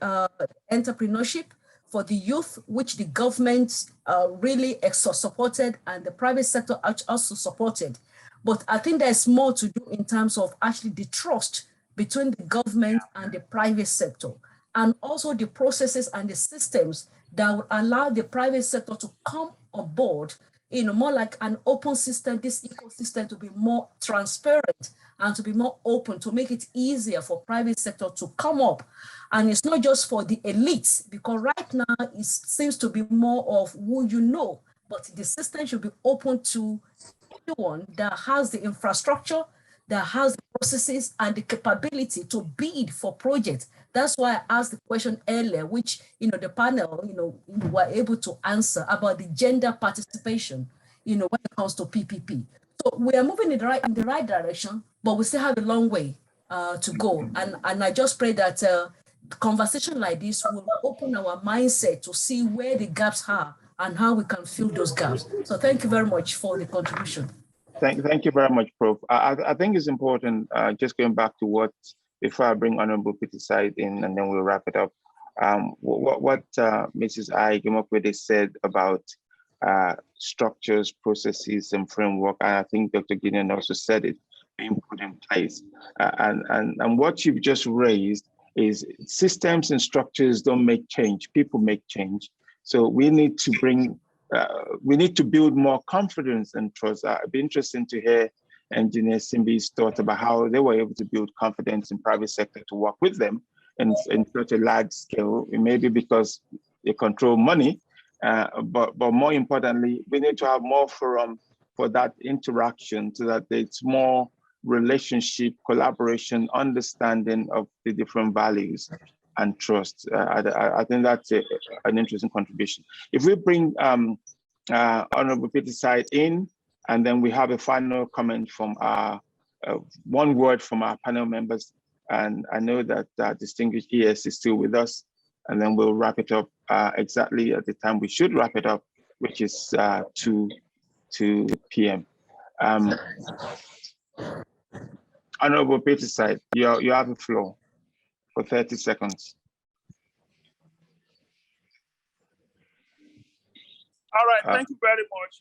entrepreneurship for the youth, which the government really supported and the private sector also supported. But I think there's more to do in terms of actually the trust between the government and the private sector, and also the processes and the systems that would allow the private sector to come aboard, more like an open system, this ecosystem to be more transparent and to be more open, to make it easier for private sector to come up. And it's not just for the elites, because right now it seems to be more of who you know, but the system should be open to anyone that has the infrastructure, that has the processes and the capability to bid for projects. That's why I asked the question earlier, which the panel were able to answer about the gender participation, when it comes to PPP. So we are moving in the right direction, but we still have a long way to go. And I just pray that conversation like this will open our mindset to see where the gaps are and how we can fill those gaps. So thank you very much for the contribution. Thank you very much, Prof. I think it's important, just going back to what, before I bring Honorable Pittside in and then we'll wrap it up, what Mrs. Aigimokwede said about structures, processes, and framework, and I think Dr. Gideon also said it, being put in place. And what you've just raised is systems and structures don't make change, people make change. So we need to build more confidence and trust. It'd be interesting to hear Engineer Simbi's thought about how they were able to build confidence in private sector to work with them in such a large scale. It may be because they control money, but more importantly, we need to have more forum for that interaction so that it's more relationship, collaboration, understanding of the different values and trust. I think that's an interesting contribution. If we bring Honorable Peter Side in, and then we have a final comment from our, one word from our panel members, and I know that distinguished ES is still with us, and then we'll wrap it up exactly at the time we should wrap it up, which is 2 p.m. Honorable Peter Side, you have the floor for 30 seconds. All right, thank you very much.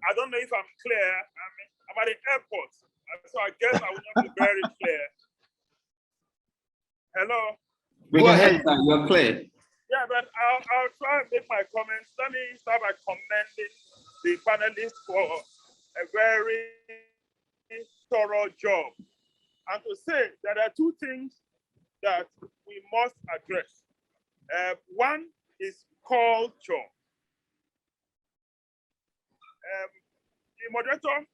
I don't know if I'm clear. I'm at the airport, so I guess I will not be very clear. Hello? Go ahead, sir, you're clear. Yeah, but I'll try and make my comments. Let me start by commending the panelists for a very thorough job. And to say that there are two things that we must address. One is culture. The moderator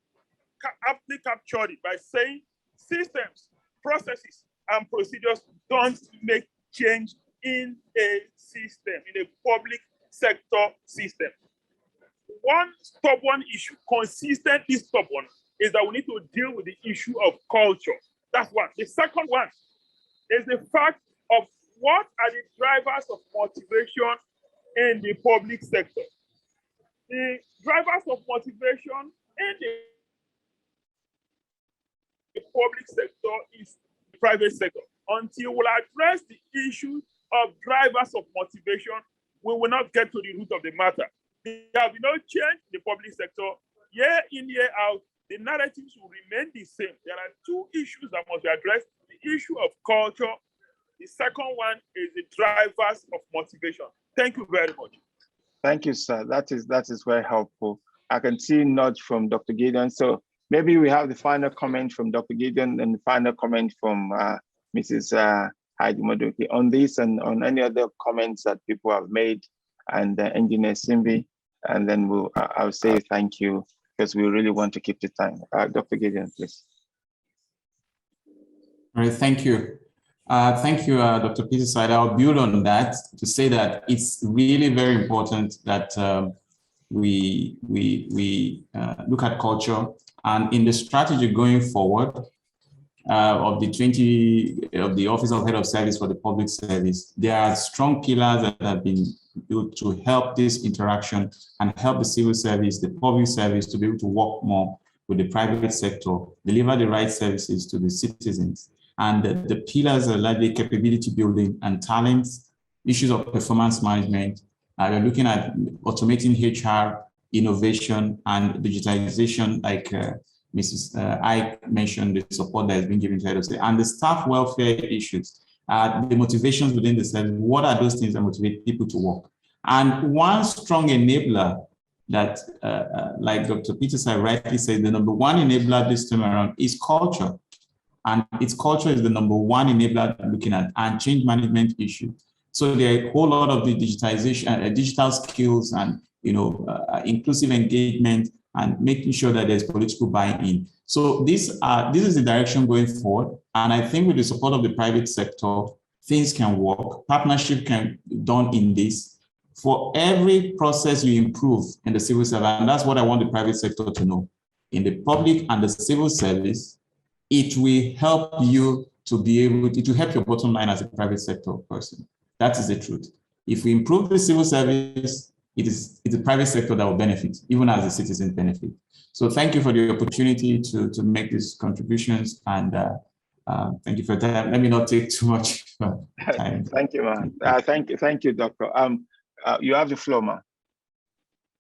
aptly captured it by saying systems, processes, and procedures don't make change in a system, in a public sector system. One stubborn issue, consistently stubborn, is that we need to deal with the issue of culture. That's one. The second one is the fact of what are the drivers of motivation in the public sector. The drivers of motivation in the public sector is the private sector. Until we address the issue of drivers of motivation, we will not get to the root of the matter. There will be no change in the public sector. Year in, year out, the narratives will remain the same. There are two issues that must be addressed. The issue of culture. The second one is the drivers of motivation. Thank you very much. Thank you, sir. That is very helpful. I can see a nudge from Dr. Gideon. So maybe we have the final comment from Dr. Gideon and the final comment from Mrs. Heidi Modoki on this and on any other comments that people have made, and Engineer Simbi, and then I'll say thank you because we really want to keep the time. Dr. Gideon, please. All right, thank you. Thank you, Dr. Peter Side. I'll build on that to say that it's really very important that we look at culture, and in the strategy going forward of the Office of Head of Service for the Public Service, there are strong pillars that have been built to help this interaction and help the civil service, the public service, to be able to work more with the private sector, deliver the right services to the citizens. And the pillars are largely capability building and talents, issues of performance management. We're looking at automating HR, innovation, and digitalization, like Mrs. Ike mentioned, the support that has been given to head of service, and the staff welfare issues, the motivations within the service. What are those things that motivate people to work? And one strong enabler that, like Dr. Peterson rightly said, the number one enabler this time around is culture. And its culture is the number one enabler that we're looking at, and change management issue. So there are a whole lot of the digitization, digital skills, and inclusive engagement, and making sure that there's political buy-in. So this is the direction going forward. And I think with the support of the private sector, things can work. Partnership can be done in this. For every process you improve in the civil service, and that's what I want the private sector to know, in the public and the civil service, it will help you to be able to, it will help your bottom line as a private sector person. That is the truth. If we improve the civil service, it's the private sector that will benefit, even as the citizens benefit. So thank you for the opportunity to make these contributions, and thank you for that. Let me not take too much time. Thank you, man. Thank you, Doctor. You have the floor, man.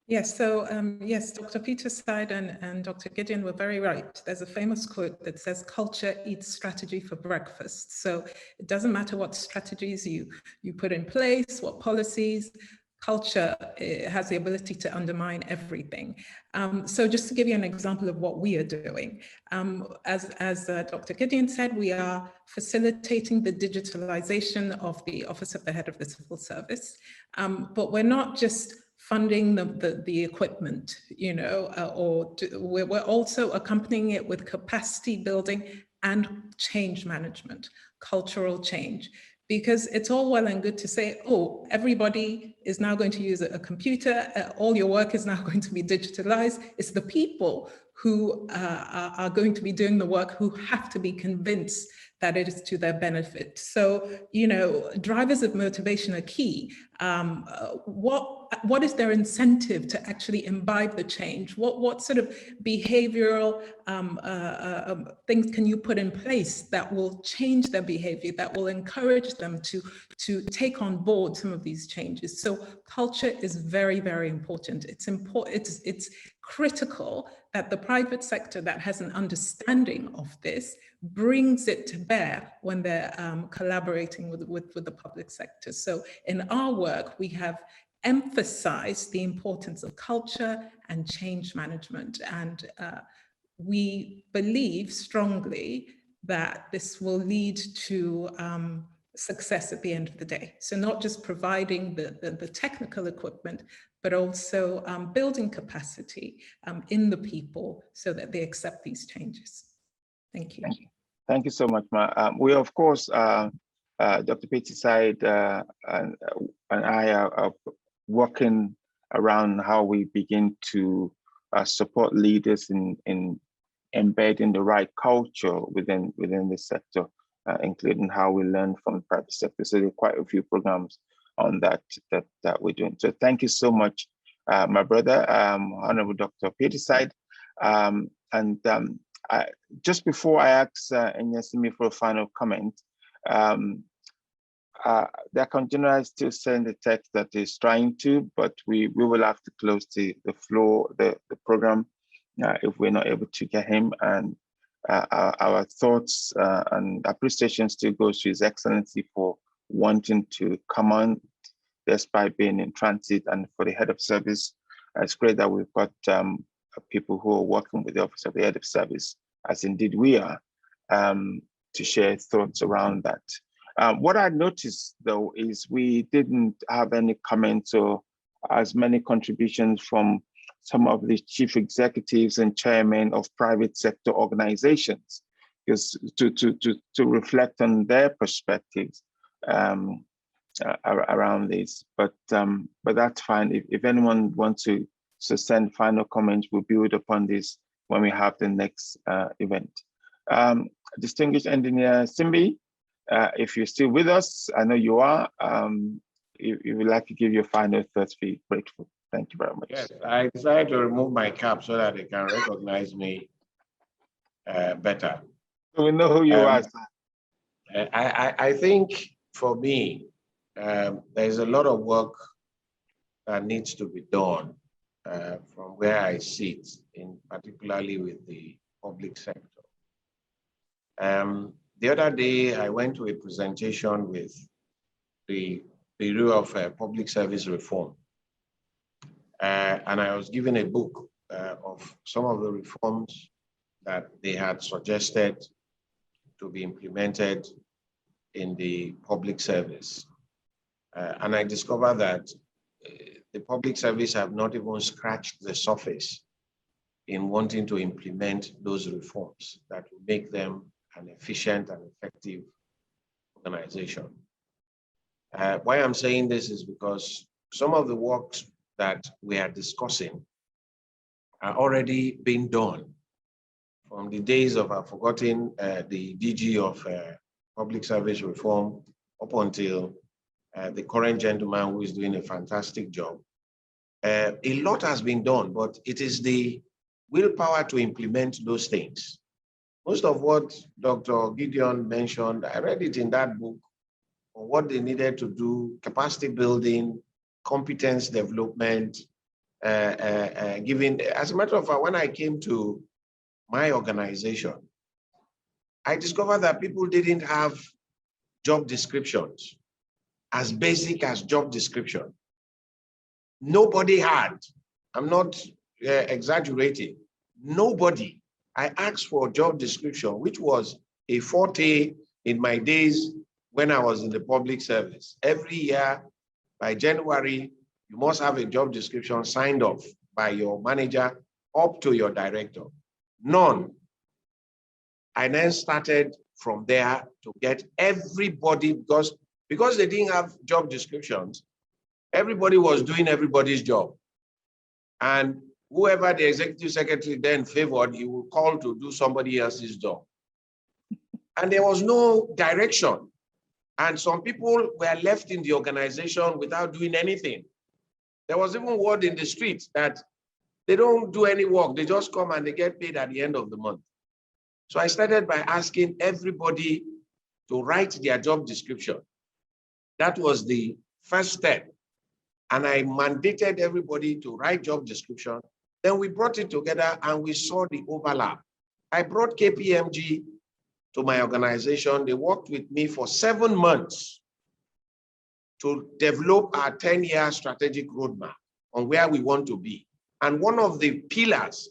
Yes, so yes, Dr. Peter Side and Dr. Gideon were very right. There's a famous quote that says, culture eats strategy for breakfast. So it doesn't matter what strategies you put in place, what policies, culture has the ability to undermine everything. So just to give you an example of what we are doing, as Dr. Gideon said, we are facilitating the digitalization of the Office of the Head of the Civil Service, but we're not just funding the equipment, you know, we're also accompanying it with capacity building and change management, cultural change. Because it's all well and good to say, oh, everybody is now going to use a computer, all your work is now going to be digitalized. It's the people who are going to be doing the work who have to be convinced that it is to their benefit. So, you know, drivers of motivation are key. What is their incentive to actually imbibe the change? What sort of behavioral things can you put in place that will change their behavior, that will encourage them to take on board some of these changes? So culture is very, very important. It's important. It's critical that the private sector that has an understanding of this brings it to bear when they're collaborating with the public sector. So in our work, we have emphasized the importance of culture and change management. And we believe strongly that this will lead to success at the end of the day. So not just providing the technical equipment, but also building capacity in the people so that they accept these changes. Thank you. Thank you so much, Ma. We, of course, Dr. Pettyside and I are working around how we begin to support leaders in embedding the right culture within the sector, including how we learn from the private sector. So there are quite a few programs on that we're doing. So thank you so much, my brother, Honorable Dr. Pettyside. Just before I ask Nyasimi for a final comment, the Accountant General is still sending the text that is trying to, but we will have to close the floor, the program, if we're not able to get him. And our thoughts and appreciation still goes to His Excellency for wanting to come on despite being in transit, and for the head of service. It's great that we've got people who are working with the Office of the Head of Service, as indeed we are, to share thoughts around that. What I noticed, though, is we didn't have any comments or as many contributions from some of the chief executives and chairmen of private sector organizations, because to reflect on their perspectives around this. But that's fine. If anyone wants to send final comments, we'll build upon this when we have the next event. Distinguished Engineer Simbi, if you're still with us, I know you are. If you would like to give your final thoughts, be grateful. Thank you very much. Yes, I decided to remove my cap so that they can recognize me better. So we know who you are. I think for me, there's a lot of work that needs to be done from where I sit, particularly with the public sector. The other day, I went to a presentation with the Bureau of Public Service Reform. And I was given a book of some of the reforms that they had suggested to be implemented in the public service. And I discovered that the public service have not even scratched the surface in wanting to implement those reforms that will make them an efficient and effective organization. Why I'm saying this is because some of the works that we are discussing are already being done from the days of, I've forgotten, the DG of Public Service Reform up until the current gentleman who is doing a fantastic job. A lot has been done, but it is the willpower to implement those things. Most of what Dr. Gideon mentioned, I read it in that book, on what they needed to do, capacity building, competence development, giving. As a matter of fact, when I came to my organization, I discovered that people didn't have job descriptions as basic as job description. Nobody had. I'm not exaggerating. Nobody. I asked for a job description, which was a forte in my days when I was in the public service. Every year, by January, You must have a job description signed off by your manager up to your director. None. I then started from there to get everybody, because they didn't have job descriptions, everybody was doing everybody's job. And whoever the executive secretary then favored, he would call to do somebody else's job. And there was no direction. And some people were left in the organization without doing anything. There was even word in the streets that they don't do any work. They just come and they get paid at the end of the month. So I started by asking everybody to write their job description. That was the first step. And I mandated everybody to write job description. Then we brought it together and we saw the overlap. I brought KPMG to my organization. They worked with me for 7 months to develop our 10-year strategic roadmap on where we want to be. And one of the pillars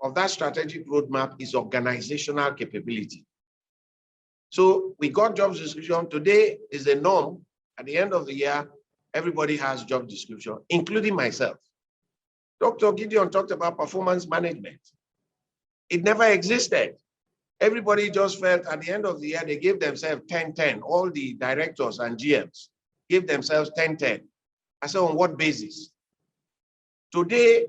of that strategic roadmap is organizational capability. So we got job description. Today is the norm. At the end of the year, everybody has job description, including myself. Dr. Gideon talked about performance management. It never existed. Everybody just felt at the end of the year, they gave themselves 10-10. All the directors and GMs gave themselves 10-10. I said, on what basis? Today,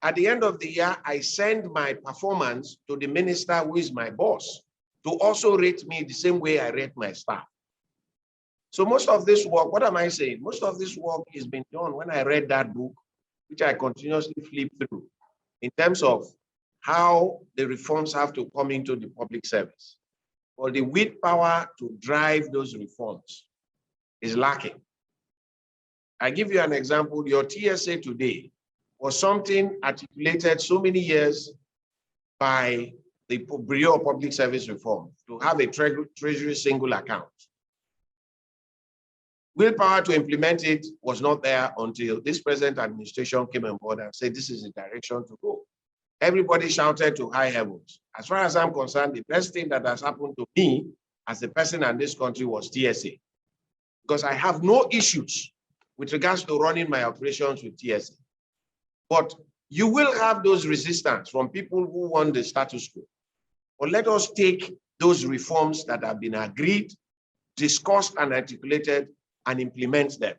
at the end of the year, I send my performance to the minister who is my boss to also rate me the same way I rate my staff. So most of this work, what am I saying? Most of this work has been done when I read that book, which I continuously flip through, in terms of how the reforms have to come into the public service. But the willpower to drive those reforms is lacking. I give you an example. Your TSA today was something articulated so many years by the Bureau of Public Service Reform to have a treasury single account. Willpower to implement it was not there until this present administration came on board and said, this is the direction to go. Everybody shouted to high heavens. As far as I'm concerned, the best thing that has happened to me as a person in this country was TSA, because I have no issues with regards to running my operations with TSA. But you will have those resistance from people who want the status quo. But let us take those reforms that have been agreed, discussed and articulated and implement them.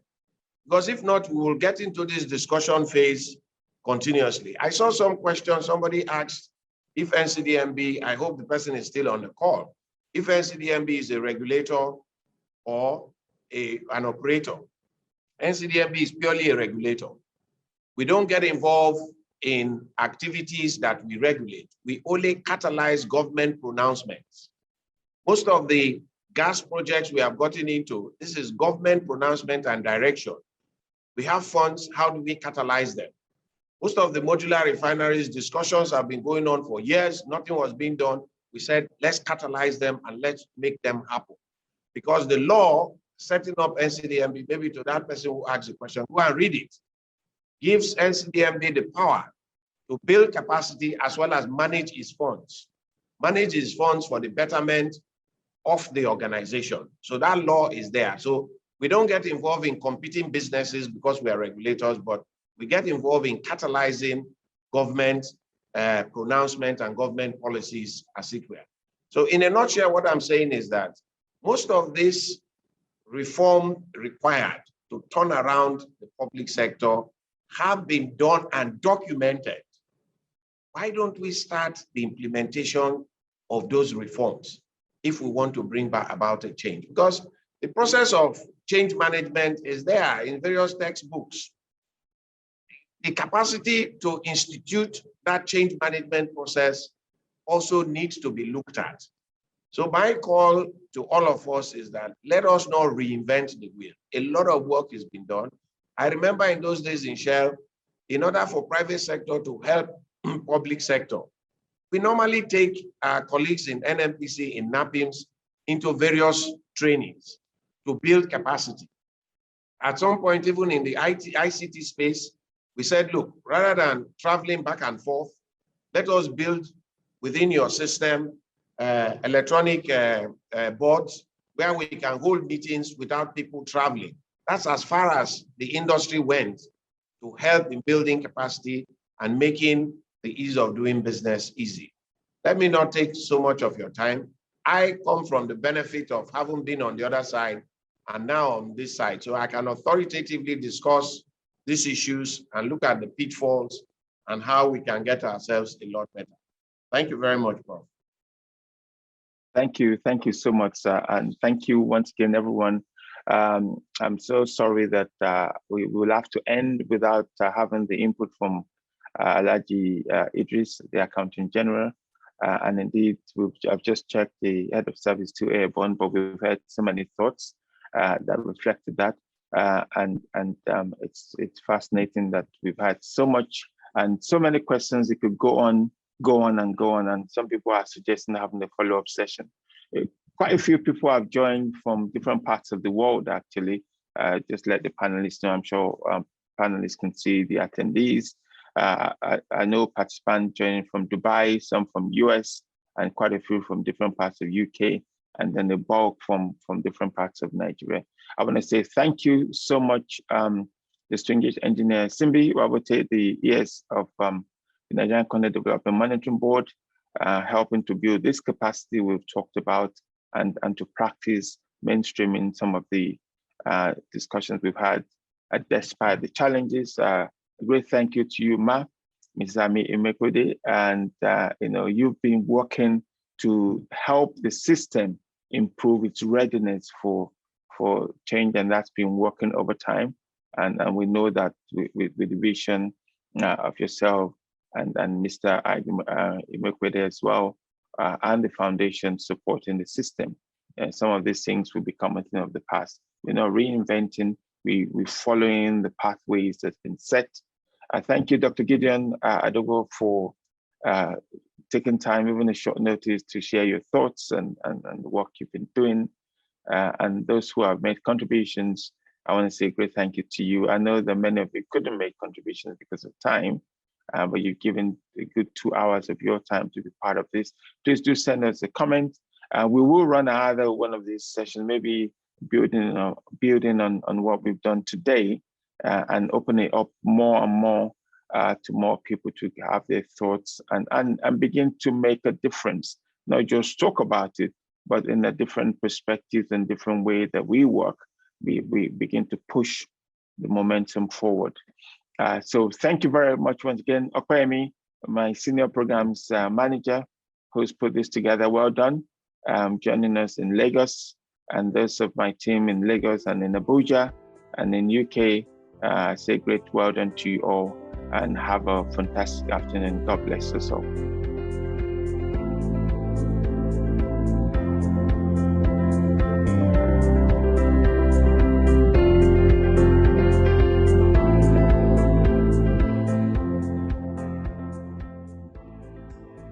Because if not, we will get into this discussion phase continuously. I saw some questions. Somebody asked if NCDMB, I hope the person is still on the call, if NCDMB is a regulator or an operator. NCDMB is purely a regulator. We don't get involved in activities that we regulate. We only catalyze government pronouncements. Most of the gas projects we have gotten into, this is government pronouncement and direction. We have funds, how do we catalyze them? Most of the modular refineries, discussions have been going on for years, nothing was being done. We said, let's catalyze them and let's make them happen. Because the law setting up NCDMB, maybe to that person who asked the question, go and read it, gives NCDMB the power to build capacity as well as manage its funds. Manage its funds for the betterment of the organization. So that law is there. So we don't get involved in competing businesses because we are regulators, but we get involved in catalyzing government pronouncement and government policies as it were. So in a nutshell, what I'm saying is that most of this reform required to turn around the public sector have been done and documented. Why don't we start the implementation of those reforms if we want to bring back about a change? Because the process of change management is there in various textbooks. The capacity to institute that change management process also needs to be looked at. So my call to all of us is that let us not reinvent the wheel. A lot of work has been done. I remember in those days in Shell, in order for private sector to help public sector, we normally take our colleagues in NMPC, in NAPIMS, into various trainings to build capacity. At some point, even in the ICT space, we said, look, rather than traveling back and forth, let us build within your system electronic boards where we can hold meetings without people traveling. That's as far as the industry went to help in building capacity and making the ease of doing business easy. Let me not take so much of your time. I come from the benefit of having been on the other side and now on this side, so I can authoritatively discuss these issues and look at the pitfalls and how we can get ourselves a lot better. Thank you very much, Prof. Thank you so much, and thank you once again, everyone. I'm so sorry that we will have to end without having the input from Alhaji Idris, the Accountant General. And indeed, I've just checked the head of service to Airborne, but we've had so many thoughts that reflected that. It's fascinating that we've had so much and so many questions. It could go on, and some people are suggesting having a follow-up session. Quite a few people have joined from different parts of the world, actually. Just let the panelists know. I'm sure panelists can see the attendees. I know participants joining from Dubai, some from US, and quite a few from different parts of UK, and then the bulk from different parts of Nigeria. I want to say thank you so much, distinguished engineer Simbi Wabote, the ES of the Nigerian Content Development Monitoring Board, helping to build this capacity we've talked about and to practice mainstreaming some of the discussions we've had despite the challenges. A great thank you to you, Ma, Ms. Ami Imekwede, and you've been working to help the system improve its readiness for change, and that's been working over time. And we know that with the vision of yourself and Mr. Imekwede as well, and the foundation supporting the system, some of these things will become a thing of the past. We're not reinventing, we're following the pathways that's been set. Thank you, Dr. Gideon Adogo, for taking time, even a short notice, to share your thoughts and the work you've been doing. And those who have made contributions, I want to say a great thank you to you. I know that many of you couldn't make contributions because of time, but you've given a good 2 hours of your time to be part of this. Please do send us a comment. We will run another one of these sessions, maybe building on what we've done today, and open it up more and more to more people to have their thoughts and begin to make a difference. Not just talk about it, but in a different perspective and different way that we work, we begin to push the momentum forward. So thank you very much once again. Okwemi, my senior programs manager, who's put this together, well done. Joining us in Lagos, and those of my team in Lagos and in Abuja and in UK, say great well done to you all, and have a fantastic afternoon. God bless us all.